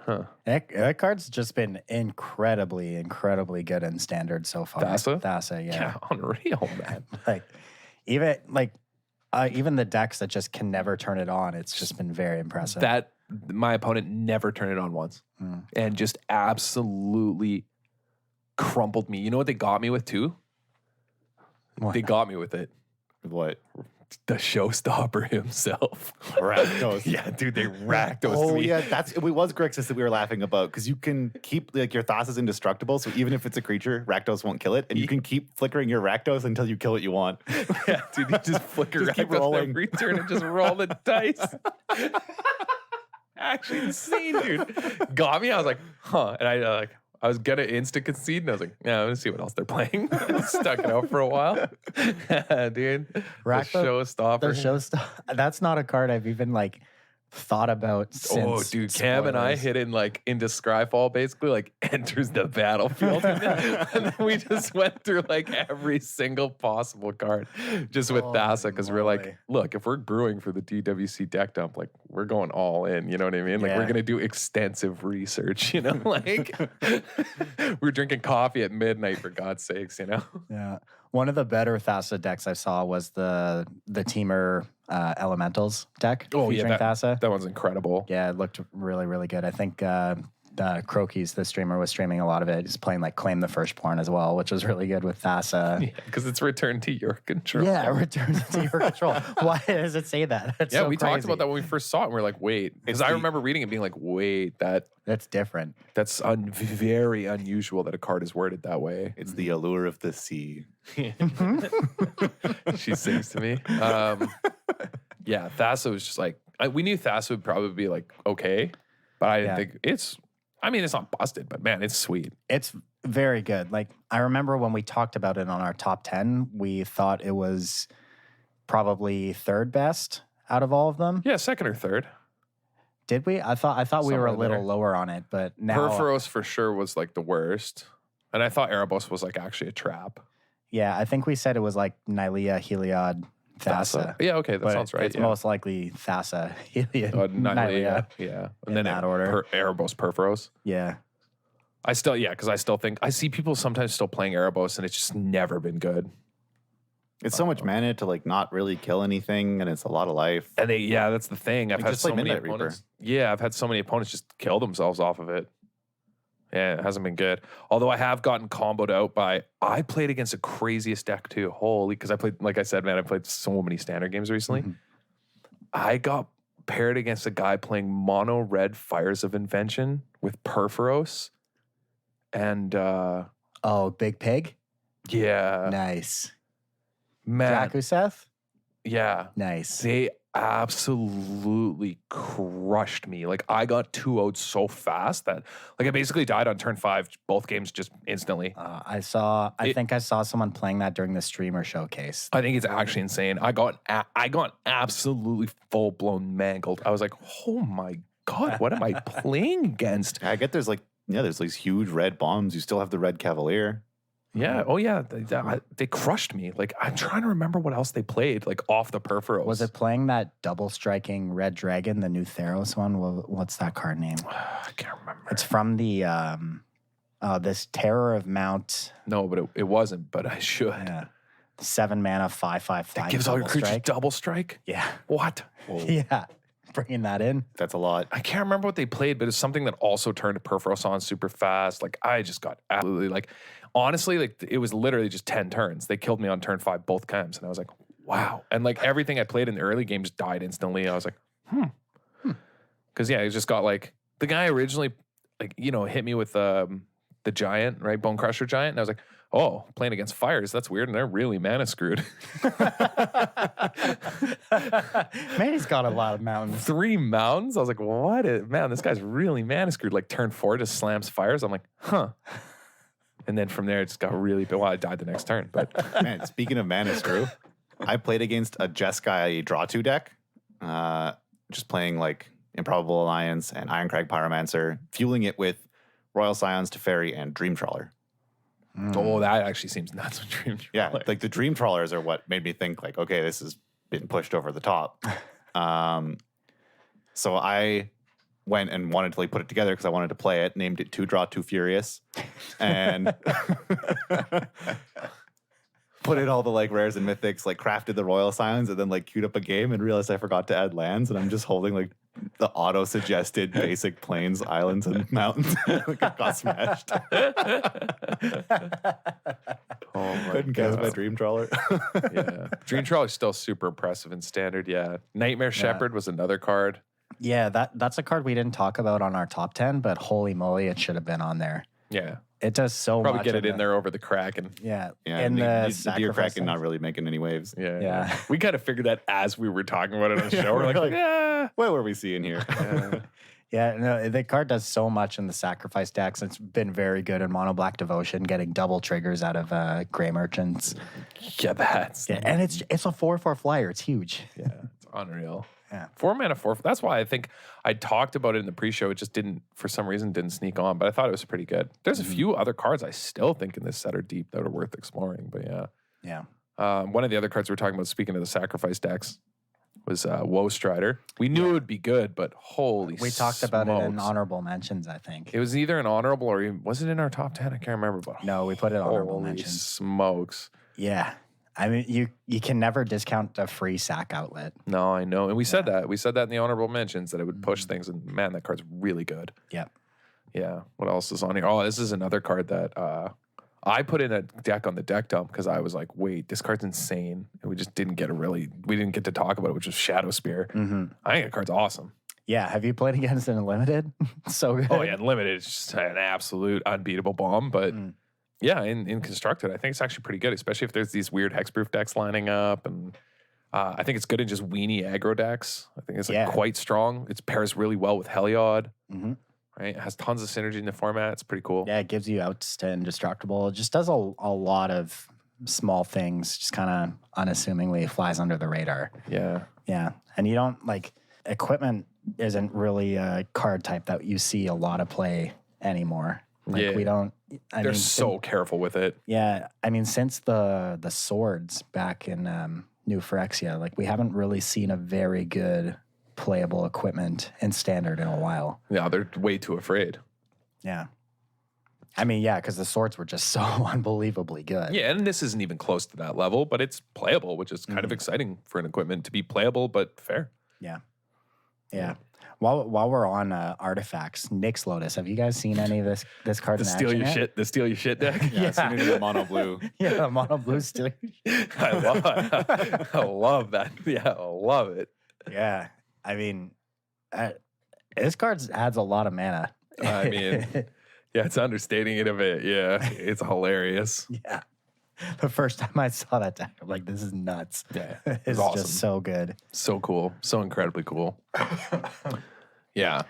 Huh.
That card's just been incredibly, incredibly good in Standard so far.
Thassa,
yeah.
Unreal, man.
Even the decks that just can never turn it on, it's just been very impressive.
My opponent never turned it on once and just absolutely crumpled me. You know what they got me with too?
What?
They got me with it.
What?
The showstopper himself.
Rakdos.
Yeah, dude, they Rakdos
Oh,
me.
yeah, it was Grixis that we were laughing about because you can keep like your Thassa's indestructible. So even if it's a creature, Rakdos won't kill it, and you can keep flickering your Rakdos until you kill what you want.
Yeah, dude, you just flicker
Just keep
Rakdos
rolling.
every turn and just roll the dice. Actually insane, dude. Got me. I was like, huh, and I was gonna insta concede, and I was like, yeah, I'm gonna see what else they're playing. Stuck it out for a while, dude.
Rakdos,
showstopper.
The showstopper. That's not a card I've even like thought about since.
Oh, dude, Cam and I hit in like into Scryfall, basically like enters the battlefield, and then we just went through like every single possible card just with Thassa because we're like, look, if we're brewing for the DWC deck dump, like we're going all in. You know what I mean? Like we're gonna do extensive research. You know, like we're drinking coffee at midnight for God's sakes. You know?
Yeah. One of the better Thassa decks I saw was the Teamer Elementals deck featuring Thassa.
That one's incredible.
Yeah, it looked really, really good. I think Crokies, the streamer, was streaming a lot of it. He's playing like Claim the Firstborn as well, which was really good with Thassa.
Yeah, because it's return to your control.
Yeah, return to your control. Why does it say that? That's
yeah,
so
we
crazy.
talked about that when we first saw it. And we are like, wait, because I remember reading it being like, wait,
that's different.
That's very unusual that a card is worded that way.
It's the allure of the sea.
She sings to me. Yeah, Thassa was just like, we knew Thassa would probably be like, okay, but I didn't think it's not busted, but man, it's sweet.
It's very good. Like, I remember when we talked about it on our top 10, we thought it was probably third best out of all of them.
Yeah, second or third.
Did we? I thought we were a little lower on it, but now
Perforos for sure was like the worst. And I thought Erebos was like actually a trap.
Yeah, I think we said it was like Nylea, Heliod, Thassa.
Yeah, okay, that sounds right.
It's most likely Thassa, Heliod, Nylea.
Yeah.
And then that order.
Erebos, Perforos.
Yeah.
Because I still think, I see people sometimes still playing Erebos and it's just never been good.
It's so much mana to like not really kill anything, and it's a lot of life.
And that's the thing. I've had so many opponents. Yeah, I've had so many opponents just kill themselves off of it. Yeah, it hasn't been good. Although I have gotten comboed out by, I played against the craziest deck too. Holy, because I played, like I said, man, I played so many standard games recently. Mm-hmm. I got paired against a guy playing mono red Fires of Invention with Perforos. And
Big Pig?
Yeah.
Nice.
Man.
Drakuseth?
Yeah.
Nice.
They absolutely crushed me. Like, I got 2-0'd so fast that like I basically died on turn 5, both games just instantly.
I think I saw someone playing that during the streamer showcase.
I think it's actually insane. I got absolutely full-blown mangled. I was like, oh my God, what am I playing against?
I get there's these huge red bombs. You still have the Red Cavalier.
Yeah. Oh, yeah. They crushed me. Like, I'm trying to remember what else they played, like, off the Perforos.
Was it playing that double striking Red Dragon, the new Theros one? What's that card name?
I can't remember.
It's from the, this Terror of Mount.
No, but it wasn't, but I should.
Yeah. 7 mana, 5/5/5.
That gives all your creatures double strike?
Yeah.
What?
Whoa. Yeah. bringing that in.
That's a lot.
I can't remember what they played, but it's something that also turned Perforos on super fast. Like I just got absolutely like, honestly, like it was literally just 10 turns. They killed me on turn 5 both times, and I was like, wow. And like everything I played in the early game just died instantly. I was like, because yeah, it just got like the guy originally like hit me with the giant, right, Bone Crusher giant, and I was like, oh, playing against fires, that's weird, and they're really mana screwed.
Man, he's got a lot of mountains.
3 mountains? I was like, what? Man, this guy's really mana screwed. Like turn 4 just slams fires. I'm like, huh. And then from there, it just got really big. Well, I died the next turn. But
Man, speaking of mana screw, I played against a Jeskai draw 2 deck, just playing like Improbable Alliance and Ironcrag Pyromancer, fueling it with Royal Scions, Teferi, and Dream Trawler.
oh, that actually seems nuts with Dream Trawler.
Yeah, like the Dream Trawlers are what made me think like, okay, this has been pushed over the top. So I went and wanted to like put it together because I wanted to play it, named it 2 Draw 2 Furious, and put in all the like rares and mythics, like crafted the Royal Scions, and then like queued up a game and realized I forgot to add lands, and I'm just holding like the auto-suggested basic plains, islands, and mountains. Like it got smashed.
Oh my
Couldn't cast
God.
my Dream Trawler.
Yeah. Dream Trawler is still super impressive in standard. Yeah. Nightmare Shepherd was another card.
Yeah, that's a card we didn't talk about on our top 10, but holy moly, it should have been on there.
Yeah.
It does so
Probably
much.
get it in there over the Kraken.
Yeah.
Yeah,
and
the Deer
sacrifice
Kraken not really making any waves.
Yeah.
Yeah.
We kind of figured that as we were talking about it on the show. We're
We're
like,
like,
yeah.
What were we seeing here?
Yeah.
Yeah, no, the card does so much in the sacrifice decks. It's been very good in Mono Black Devotion, getting double triggers out of Gray Merchants.
Yeah, that's
Yeah, and it's a 4/4 flyer. It's huge.
yeah, it's unreal.
Yeah.
4 mana, 4. That's why I think I talked about it in the pre-show. It just didn't, for some reason, didn't sneak on. But I thought it was pretty good. There's a few other cards I still think in this set are deep that are worth exploring. But yeah,
Yeah.
one of the other cards we were talking about, speaking of the sacrifice decks, was Woe Strider. We knew it would be good, but holy
We talked about it in
smokes.
honorable mentions, I think.
It was either an honorable or was it in our top 10? I can't remember. But
No, we put it honorable
holy
mentions.
smokes.
Yeah. I mean, you can never discount a free sack outlet.
No, I know. And we said that. We said that in the honorable mentions that it would push things. And man, that card's really good.
Yep.
Yeah. What else is on here? Oh, this is another card that I put in a deck on the deck dump because I was like, wait, this card's insane. And we just didn't get we didn't get to talk about it, which was Shadow Spear.
Mm-hmm.
I think that card's awesome.
Yeah. Have you played against it in Limited? So good.
Oh, yeah. Unlimited is just an absolute unbeatable bomb. But yeah, in Constructed, I think it's actually pretty good, especially if there's these weird hexproof decks lining up. And I think it's good in just weenie aggro decks. I think it's like quite strong. It pairs really well with Heliod.
Mm-hmm.
Right? It has tons of synergy in the format. It's pretty cool.
Yeah, it gives you outs to indestructible. It just does a lot of small things, just kind of unassumingly flies under the radar.
Yeah.
Yeah. And you don't equipment isn't really a card type that you see a lot of play anymore. Like we don't.
They're so careful with it.
Yeah. I mean, since the swords back in New Phyrexia, like we haven't really seen a very good playable equipment in standard in a while.
Yeah, they're way too afraid.
Yeah. I mean, yeah, because the swords were just so unbelievably good.
Yeah, and this isn't even close to that level, but it's playable, which is kind of exciting for an equipment to be playable but fair.
Yeah. Yeah. While we're on artifacts, Nyx Lotus, have you guys seen any of this card
The
in
steal
action
your
yet?
shit, the steal your shit deck.
Yeah, I've seen it in the mono blue.
Yeah, mono blue steal your shit.
I love that. Yeah, I love it.
Yeah. I mean, this card adds a lot of mana.
I mean, yeah, it's understating it a bit. Yeah, it's hilarious.
Yeah. The first time I saw that deck, I'm like, this is nuts.
Yeah,
It's
awesome.
just so good.
So cool. So incredibly cool. Yeah.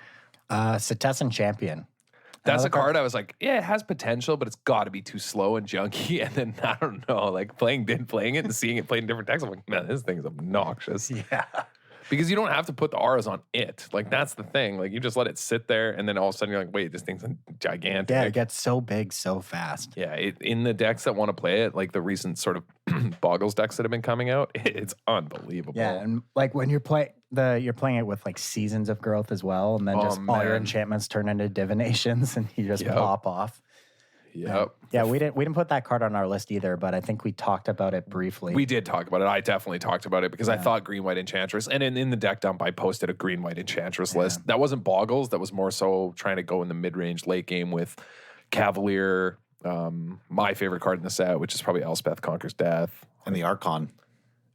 Setessan Champion.
That's
Another
a card I was like, yeah, it has potential, but it's got to be too slow and junky. And then, I don't know, like playing it and seeing it played in different decks, I'm like, man, this thing is obnoxious.
Yeah.
Because you don't have to put the auras on it. Like, that's the thing. Like, you just let it sit there, and then all of a sudden you're like, wait, this thing's gigantic.
Yeah, it gets so big so fast.
Yeah, in the decks that want to play it, like the recent sort of Boggles decks that have been coming out, it's unbelievable.
Yeah, and like when you're playing it with like Seasons of Growth as well, and then just all your
man.
enchantments turn into divinations, and you just
Yep.
pop off.
Yep.
Yeah, we didn't put that card on our list either, but I think we talked about it briefly.
We did talk about it. I definitely talked about it because I thought green white Enchantress, and in the deck dump I posted a green white Enchantress list. That wasn't Boggles. That was more so trying to go in the mid range late game with Cavalier. My favorite card in the set, which is probably Elspeth Conquers Death,
And the Archon.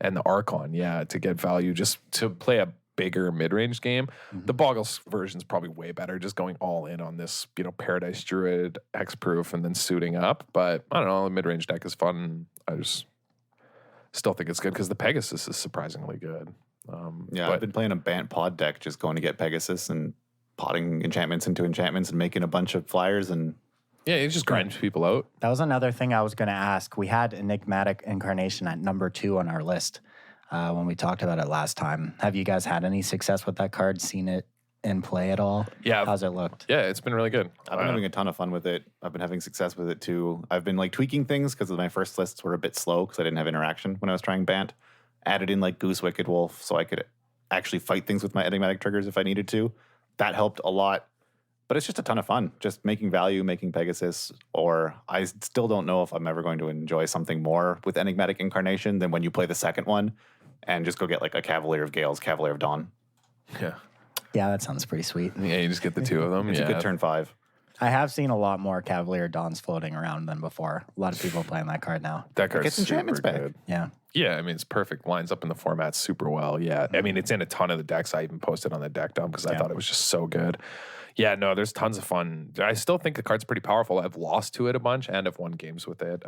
and the Archon. Yeah, to get value, just to play a bigger mid-range game. The Boggles version is probably way better, just going all in on this, Paradise Druid, Hexproof, and then suiting up. But I don't know, the mid-range deck is fun. I just still think it's good because the Pegasus is surprisingly good.
I've been playing a Bant pod deck, just going to get Pegasus and potting enchantments into enchantments and making a bunch of flyers. And
yeah, it just grinds people out.
That was another thing I was going to ask. We had Enigmatic Incarnation at number 2 on our list when we talked about it last time. Have you guys had any success with that card? Seen it in play at all?
Yeah.
How's it looked?
Yeah, it's been really good.
I've been having a ton of fun with it. I've been having success with it too. I've been like tweaking things because my first lists were a bit slow because I didn't have interaction when I was trying Bant. Added in like Goose Wicked Wolf so I could actually fight things with my enigmatic triggers if I needed to. That helped a lot. But it's just a ton of fun, just making value, making Pegasus, or I still don't know if I'm ever going to enjoy something more with Enigmatic Incarnation than when you play the second one and just go get like a Cavalier of Gales, Cavalier of Dawn.
Yeah.
Yeah, that sounds pretty sweet.
Yeah, you just get the two of them.
It's
yeah.
a good turn 5.
I have seen a lot more Cavalier Dawns floating around than before. A lot of people playing that card now.
That card's
gets enchantments
super
back.
good.
Yeah.
Yeah, I mean, it's perfect. Lines up in the format super well. Yeah. I mean, it's in a ton of the decks. I even posted on the deck dump because I thought it was just so good. Yeah, no, there's tons of fun. I still think the card's pretty powerful. I've lost to it a bunch and have won games with it.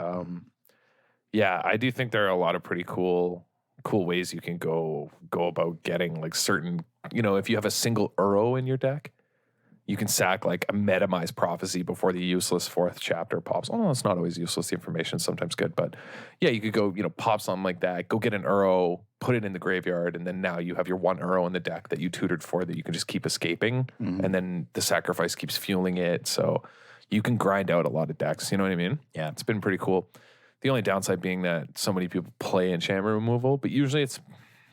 Yeah, I do think there are a lot of pretty cool ways you can go about getting like certain, if you have a single Uro in your deck, you can sack like a Metamized Prophecy before the useless 4th chapter pops. Oh, no, it's not always useless. The information's sometimes good. But yeah, you could go, pop something like that, go get an Uro, put it in the graveyard, and then now you have your one Uro in the deck that you tutored for that you can just keep escaping. And then the sacrifice keeps fueling it. So you can grind out a lot of decks. You know what I mean?
Yeah.
It's been pretty cool. The only downside being that so many people play enchantment removal, but usually it's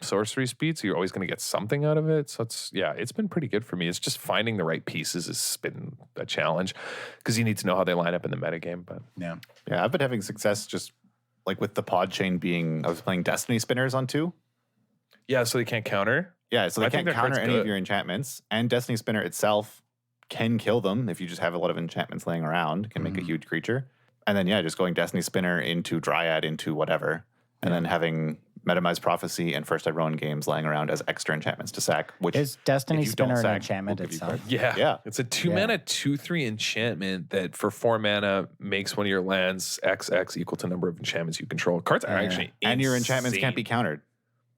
sorcery speed, so you're always going to get something out of it. So it's been pretty good for me. It's just finding the right pieces has been a challenge because you need to know how they line up in the metagame. But
yeah, I've been having success just like with the pod chain being. I was playing Destiny Spinners on 2.
Yeah, so they can't counter.
Yeah, so they can't
that
counter
card's
any of
good.
your enchantments, and Destiny Spinner itself can kill them if you just have a lot of enchantments laying around. Can make a huge creature, and then just going Destiny Spinner into Dryad into whatever, and then having Metamized Prophecy and First Iron games laying around as extra enchantments to sack. Which
Is Destiny
if you don't
Spinner an
sack,
enchantment
will give you
itself?
cards.
Yeah. It's a 2-mana 2/3 enchantment that for 4 mana makes one of your lands XX equal to number of enchantments you control. Cards are actually
And your enchantments can't be
insane.
countered.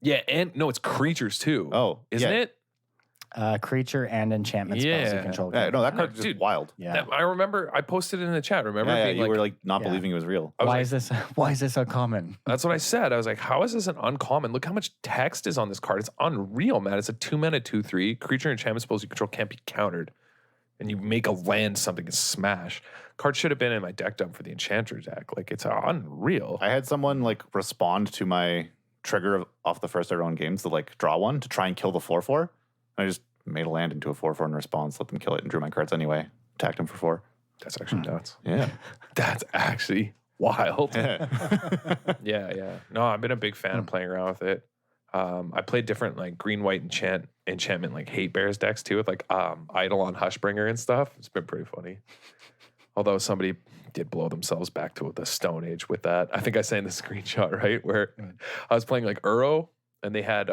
Yeah, and no, it's creatures too.
Oh,
isn't
yeah.
it?
Creature and enchantment spells you
Yeah.
control.
Yeah, no, that card's just
Dude,
wild.
Yeah.
I remember I posted it in the chat. Remember
Yeah,
being
you were like not
Yeah.
believing it was real.
I was
Why
like,
is this uncommon?
that's what I said. I was like, how is this an uncommon? Look how much text is on this card. It's unreal, man. It's a 2-mana 2/3. Creature enchantment spells you control can't be countered. And you make a land something and smash. Card should have been in my deck dump for the Enchanter deck. Like, it's unreal.
I had someone like respond to my trigger off the first Iron games to like draw one to try and kill the 4/4. I just made a land into a 4/4 in response, let them kill it, and drew my cards anyway. Attacked him for 4.
That's actually nuts.
Yeah.
That's actually wild.
yeah.
Yeah. No, I've been a big fan of playing around with it. I played different like green white enchantment like hate bears decks too with like Eidolon Hushbringer and stuff. It's been pretty funny. Although somebody did blow themselves back to the Stone Age with that. I think I sent the screenshot right where I was playing like Uro and they had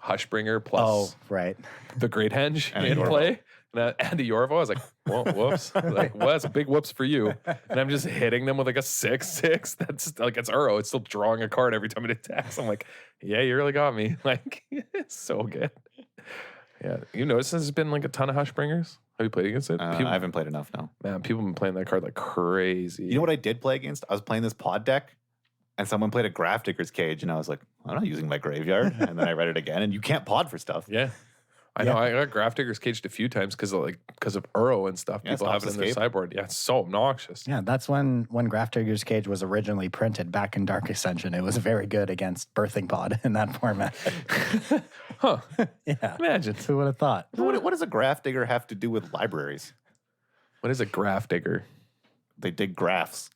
Hushbringer plus
right.
the Great Henge
And
in
Yorvo.
play. And the Yorvo, I was like, well, whoops. Like, well, that's a big whoops for you. And I'm just hitting them with like a 6/6. That's like, it's Uro. It's still drawing a card every time it attacks. I'm like, yeah, you really got me. Like, it's so good. Yeah. You notice there's been like a ton of Hushbringers? Have you played against it?
I haven't played enough now.
Man, people have been playing that card like crazy.
You know what I did play against? I was playing this pod deck, and someone played a Grafdigger's Cage, and I was like, I'm not using my graveyard. And then I read it again, and you can't pod for stuff.
Yeah. I know. I got Grafdigger's Caged a few times because of Uro and stuff.
Yeah,
People have
stops
it in their
escape.
sideboard. Yeah, it's so obnoxious.
Yeah, that's when Grafdigger's Cage was originally printed back in Dark Ascension. It was very good against Birthing Pod in that format.
Huh.
Yeah.
Imagine.
Who would have thought?
What does a Grafdigger have to do with libraries?
What is a Grafdigger?
They dig graphs.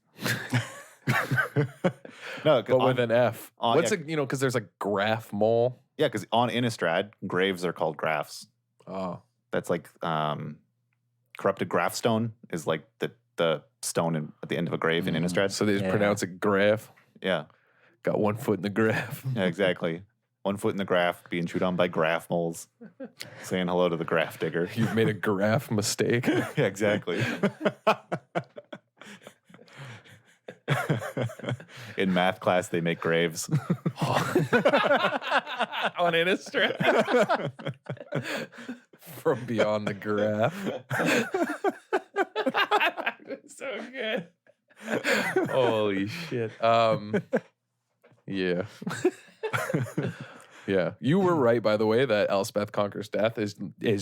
No,
But with an F. What's
yeah.
it? Because there's like graph mole.
Yeah, because on Innistrad, graves are called graphs.
Oh,
That's like corrupted graphstone is like the stone at the end of a grave in Innistrad.
so they just pronounce it graph.
Yeah.
Got 1 foot in the graph.
Yeah, exactly. 1 foot in the graph, being chewed on by graph moles. Saying hello to the graph digger.
You've made a graph mistake.
Yeah, exactly. In math class, they make graves.
On Innistrad. From beyond the graph. That's so good. Holy shit. Yeah. Yeah. You were right, by the way, that Elspeth Conquers Death is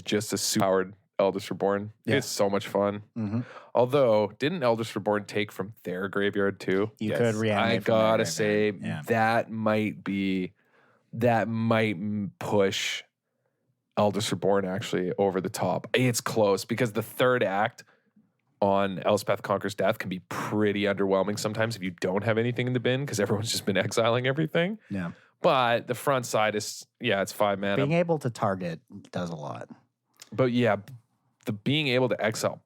just a super-powered Eldest Reborn.
Yeah.
It's so much fun.
Mm-hmm.
Although, didn't Eldest Reborn take from their graveyard too?
You
Yes.
could reanimate.
I
from there,
gotta
right,
say
man.
that might push Eldest Reborn actually over the top. It's close because the third act on Elspeth Conquers Death can be pretty underwhelming sometimes if you don't have anything in the bin because everyone's just been exiling everything.
Yeah.
But the front side is, it's 5 mana.
Being able to target does a lot.
But yeah, the being able to exile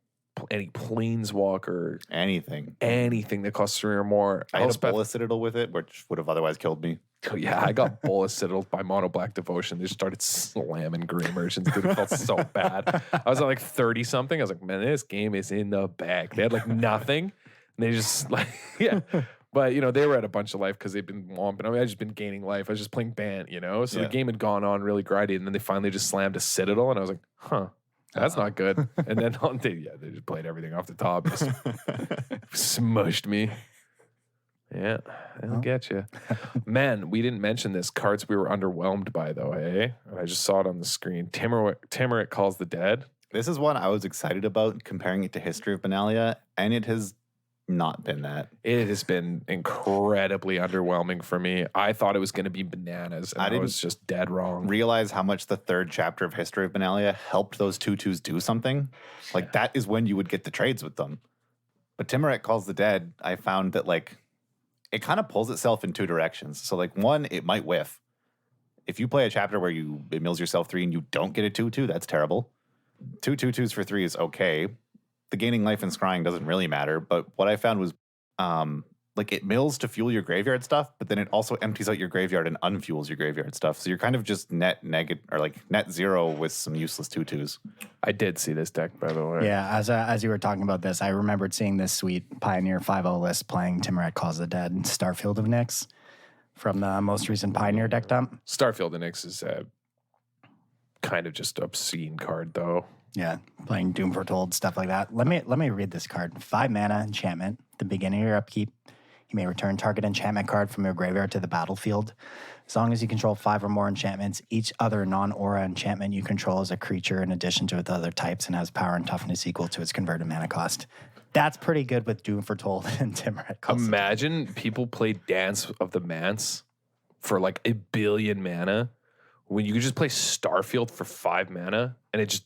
any planeswalker,
Anything.
anything that costs 3 or more.
I had a
Elspeth,
Bola Citadel with it, which would have otherwise killed me.
yeah, I got Bola Citadel by Mono Black Devotion. They just started slamming Grey Merchants. Dude, it felt so bad. I was at like 30 something. I was like, man, this game is in the bag. They had like nothing. And they just like, yeah. But, they were at a bunch of life because they've been womping. I mean, I've just been gaining life. I was just playing Bant, So the game had gone on really grindy. And then they finally just slammed a Citadel. And I was like, huh, that's not good. And then they just played everything off the top. Just smushed me. Yeah, I'll get you. Man, we didn't mention this. Cards we were underwhelmed by, though, eh? I just saw it on the screen. Timurit Calls the Dead.
This is one I was excited about comparing it to History of Benalia, and it has not been that.
It has been incredibly underwhelming for me. I thought it was going to be bananas, and I was just dead wrong.
Realize how much the third chapter of History of Benalia helped those 2/2s do something. Like, that is when you would get the trades with them. But Timurit Calls the Dead, I found that, like, it kind of pulls itself in two directions. So, like, one, it might whiff. If you play a chapter where it mills yourself 3 and you don't get a 2/2, that's terrible. 2 2/2s for 3 is okay. The gaining life and scrying doesn't really matter. But what I found was, like, it mills to fuel your graveyard stuff, but then it also empties out your graveyard and unfuels your graveyard stuff. So you're kind of just net zero with some useless 2/2s.
I did see this deck, by the way.
Yeah, as you were talking about this, I remembered seeing this sweet Pioneer 5-0 list playing Timurit Calls the Dead and Starfield of Nyx from the most recent Pioneer deck dump.
Starfield of Nyx is a kind of just obscene card, though.
Yeah, playing Doom Foretold, stuff like that. Let me read this card. 5 mana enchantment. The beginning of your upkeep, you may return target enchantment card from your graveyard to the battlefield. As long as you control 5 or more enchantments, each other non-aura enchantment you control is a creature in addition to its other types and has power and toughness equal to its converted mana cost. That's pretty good with Doom Foretold and Timurit Calls the Dead.
Imagine people play Dance of the Manse for like 1 billion mana when you could just play Starfield for 5 mana and it just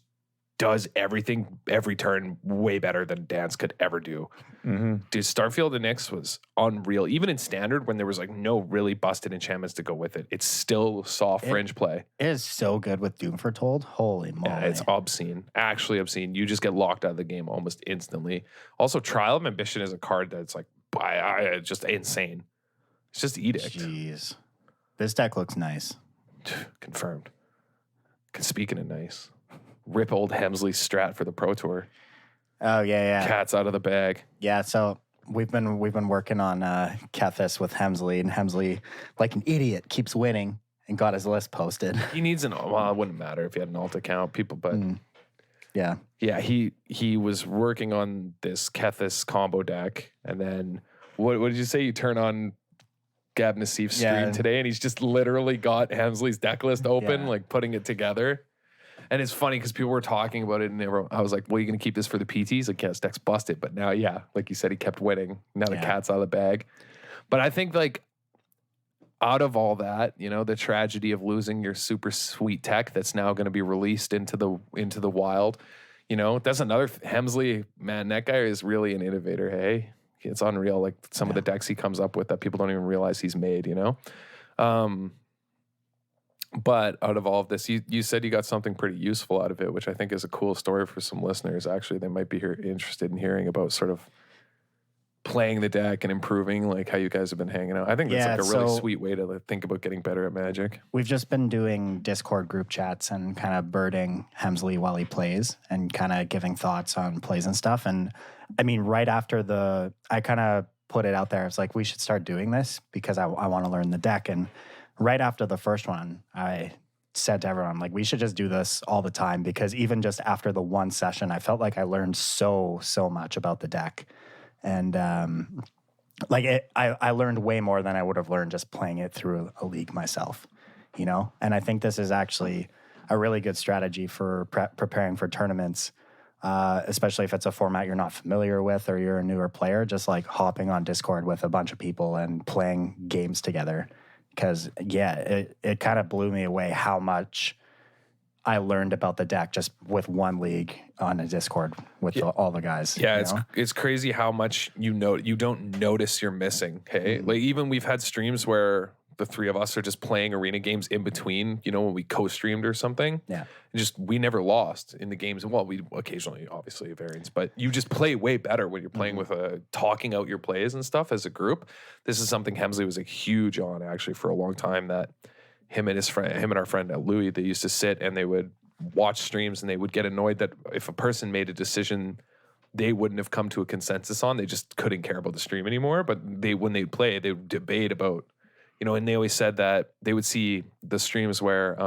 does everything every turn way better than Dance could ever do.
Mm-hmm.
Dude, Starfield and Nyx was unreal. Even in Standard, when there was like no really busted enchantments to go with it, it still saw fringe play.
It is so good with Doom Foretold. Holy moly.
Yeah, it's obscene. Actually obscene. You just get locked out of the game almost instantly. Also, Trial of Ambition is a card that's like just insane. It's just Edict.
Jeez. This deck looks nice.
Confirmed. Speaking of nice, rip old Hemsley's strat for the Pro Tour.
Oh, yeah.
Cat's out of the bag.
Yeah, so we've been working on Kethis with Hemsley, and Hemsley, like an idiot, keeps winning and got his list posted.
He needs it wouldn't matter if he had an alt account, but
Yeah.
yeah, he was working on this Kethis combo deck, and then what did you say? You turn on Gab Nassif's stream today, and he's just literally got Hemsley's deck list open, like putting it together. And it's funny because people were talking about it, and I was like, well, are you going to keep this for the PTs? Like, yeah, this deck's busted. But now, yeah, like you said, he kept winning. Now the cat's out of the bag. But I think, like, out of all that, the tragedy of losing your super sweet tech that's now going to be released into the wild, You know, that's another Hemsley, man, that guy is really an innovator. Hey, it's unreal. Like some of the decks he comes up with that people don't even realize he's made, you know? But out of all of this, you said you got something pretty useful out of it, which I think is a cool story for some listeners. Actually, they might be interested in hearing about sort of playing the deck and improving, like how you guys have been hanging out. I think that's like a really sweet way to think about getting better at Magic.
We've just been doing Discord group chats and kind of birding Hemsley while he plays and kind of giving thoughts on plays and stuff. And I mean, right after I kind of put it out there. It's like, we should start doing this because I want to learn the deck. And right after the first one, I said to everyone, like, we should just do this all the time, because even just after the one session, I felt like I learned so much about the deck. And I learned way more than I would have learned just playing it through a league myself, you know? And I think this is actually a really good strategy for preparing for tournaments, especially if it's a format you're not familiar with or you're a newer player, just like hopping on Discord with a bunch of people and playing games together. Because, it kind of blew me away how much I learned about the deck just with one league on a Discord with all the guys.
Yeah, it's crazy how much you don't notice you're missing. Hey, like even we've had streams where the three of us are just playing arena games in between, you know, when we co-streamed or something.
Yeah.
We never lost in the games. Well, we occasionally, obviously, variance, but you just play way better when you're playing with talking out your plays and stuff as a group. This is something Hemsley was huge on actually for a long time, that him and our friend Louis, they used to sit and they would watch streams and they would get annoyed that if a person made a decision they wouldn't have come to a consensus on, they just couldn't care about the stream anymore. But when they'd play, they would debate about, you know, and they always said that they would see the streams where,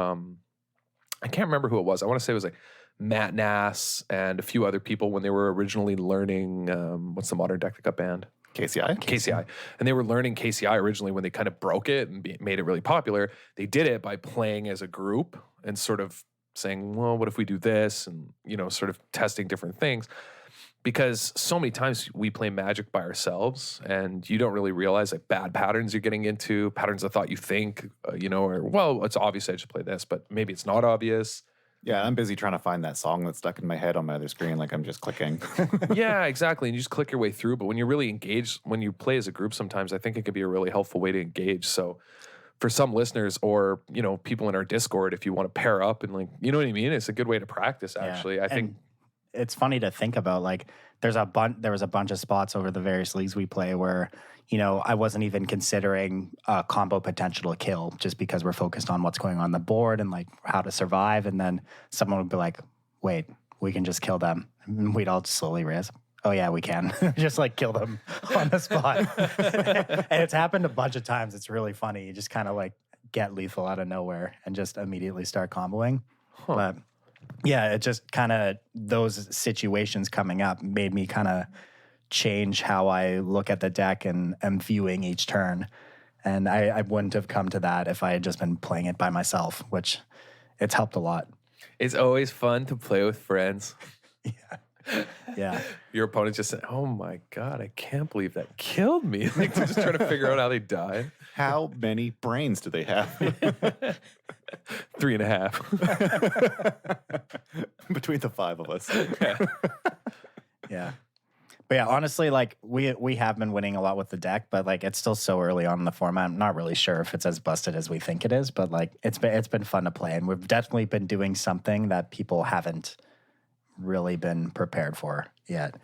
I can't remember who it was. I want to say it was like Matt Nass and a few other people when they were originally learning, what's the modern deck that got banned? KCI. And they were learning KCI originally when they kind of broke it and made it really popular. They did it by playing as a group and sort of saying, well, what if we do this? And, you know, sort of testing different things. Because so many times we play Magic by ourselves and you don't really realize like bad patterns you're getting into, patterns of thought you think, you know, or, well, it's obvious I should play this, but maybe it's not obvious.
Yeah, I'm busy trying to find that song that's stuck in my head on my other screen. Like I'm just clicking.
Yeah, exactly. And you just click your way through. But when you're really engaged, when you play as a group, sometimes I think it can be a really helpful way to engage. So for some listeners or, you know, people in our Discord, if you want to pair up and like, you know what I mean? It's a good way to practice, actually. I think
it's funny to think about, like, there was a bunch of spots over the various leagues we play where, you know, I wasn't even considering combo potential to kill just because we're focused on what's going on the board and like how to survive. And then someone would be like, wait, we can just kill them. And we'd all slowly raise. Oh yeah, we can. Just like kill them on the spot. And it's happened a bunch of times. It's really funny. You just kind of like get lethal out of nowhere and just immediately start comboing.
Huh.
But yeah, it just kind of, those situations coming up made me kind of change how I look at the deck and am viewing each turn. And I wouldn't have come to that if I had just been playing it by myself, which it's helped a lot.
It's always fun to play with friends.
Yeah.
Your opponent just said, oh my God, I can't believe that killed me. Like, they're just trying to figure out how they died.
How many brains do they have?
3.5.
Between the five of us.
Yeah. But yeah, honestly, like we have been winning a lot with the deck, but like it's still so early on in the format. I'm not really sure if it's as busted as we think it is, but like it's been fun to play, and we've definitely been doing something that people haven't really been prepared for yet.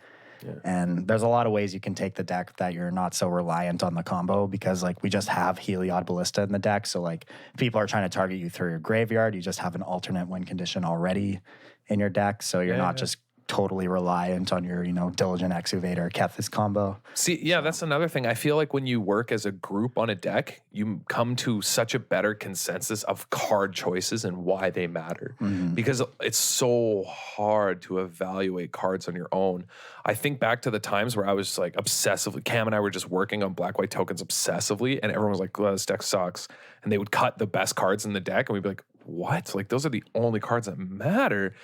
Yeah. And there's a lot of ways you can take the deck that you're not so reliant on the combo, because like we just have Heliod Ballista in the deck. So like people are trying to target you through your graveyard. You just have an alternate win condition already in your deck. So you're not just totally reliant on your, you know, Diligent Exuvator Kethis combo.
See, yeah, that's another thing. I feel like when you work as a group on a deck, you come to such a better consensus of card choices and why they matter. Mm-hmm. Because it's so hard to evaluate cards on your own. I think back to the times where I was like obsessively, Cam and I were just working on black-white tokens obsessively, and everyone was like, well, this deck sucks. And they would cut the best cards in the deck, and we'd be like, what? Like, those are the only cards that matter.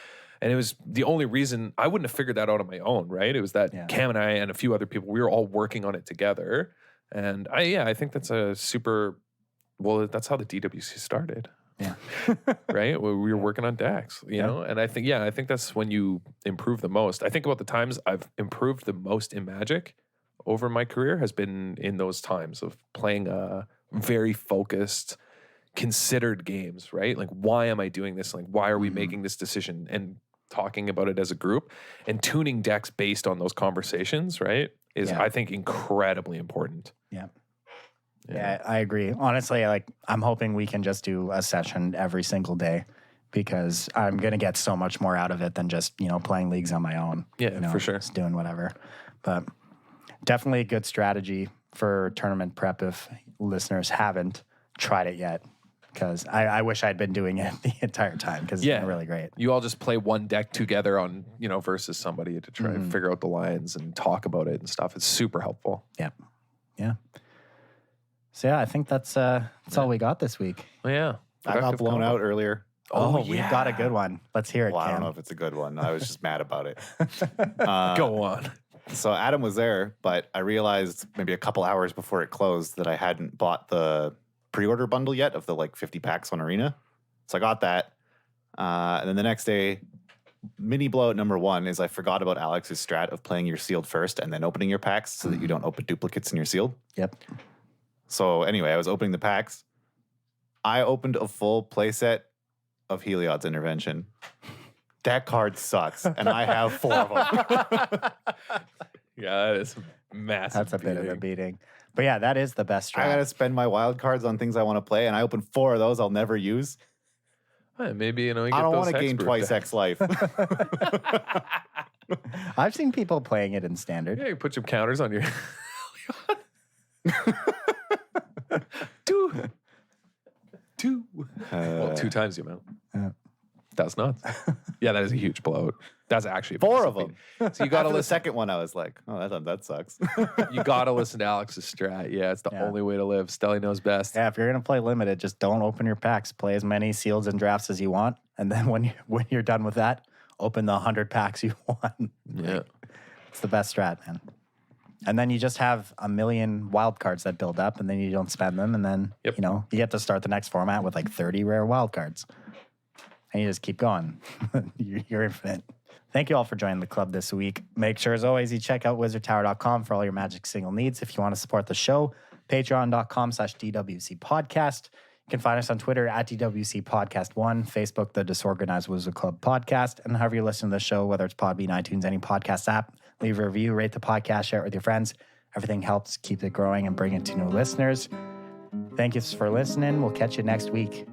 And it was the only reason I wouldn't have figured that out on my own, right? It was that Cam and I and a few other people, we were all working on it together. And I think that's a super, well, that's how the DWC started.
Yeah.
Right? We were working on decks, you know? And I think that's when you improve the most. I think about the times I've improved the most in Magic over my career has been in those times of playing very focused, considered games, right? Like, why am I doing this? Like, why are we making this decision? And talking about it as a group and tuning decks based on those conversations, right? Is, I think, incredibly important.
Yeah, I agree. Honestly, like, I'm hoping we can just do a session every single day because I'm going to get so much more out of it than just, playing leagues on my own.
Yeah, for sure.
Just doing whatever. But definitely a good strategy for tournament prep if listeners haven't tried it yet. Because I wish I'd been doing it the entire time because it's been really great.
You all just play one deck together on, versus somebody to try and figure out the lines and talk about it and stuff. It's super helpful.
Yeah. So I think that's all we got this week.
Well, yeah.
I got blown out earlier.
We've got a good one. Let's hear it,
Well, I
Cam.
don't know if it's a good one. I was just mad about it.
Go on.
So Adam was there, but I realized maybe a couple hours before it closed that I hadn't bought the pre-order bundle yet of the 50 packs on Arena. So I got that. And then the next day, mini blowout number one is I forgot about Alex's strat of playing your sealed first and then opening your packs so that you don't open duplicates in your sealed.
Yep.
So anyway, I was opening the packs. I opened a full playset of Heliod's Intervention. That card sucks, and I have 4 of them.
Yeah, that is massive.
That's a bit of a beating. But yeah, that is the best strat.
I gotta spend my wild cards on things I want to play, and I opened 4 of those I'll never use.
Maybe, you get
I don't want to
those
gain
Hexproof
twice
decks.
X life.
I've seen people playing it in standard.
Yeah, you put some counters on your... Two. Well, 2 times the amount. That's nuts. Yeah, that is a huge blowout. That's actually
4 of them.
So you gotta
After the
listen.
second one, I was like, oh, that sucks.
You gotta listen to Alex's strat. Yeah, it's the only way to live. Stelly knows best.
Yeah, if you're gonna play limited, just don't open your packs. Play as many seals and drafts as you want, and then when you're done with that, open the 100 packs you want.
Yeah.
It's the best strat, man. And then you just have a million wild cards that build up, and then you don't spend them, and then you get to start the next format with 30 rare wild cards, and you just keep going. You're infinite. Thank you all for joining the club this week. Make sure, as always, you check out wizardtower.com for all your Magic single needs. If you want to support the show, patreon.com/DWC Podcast. You can find us on Twitter at DWC Podcast 1, Facebook, the Disorganized Wizard Club Podcast, and however you listen to the show, whether it's Podbean, iTunes, any podcast app, leave a review, rate the podcast, share it with your friends. Everything helps keep it growing and bring it to new listeners. Thank you for listening. We'll catch you next week.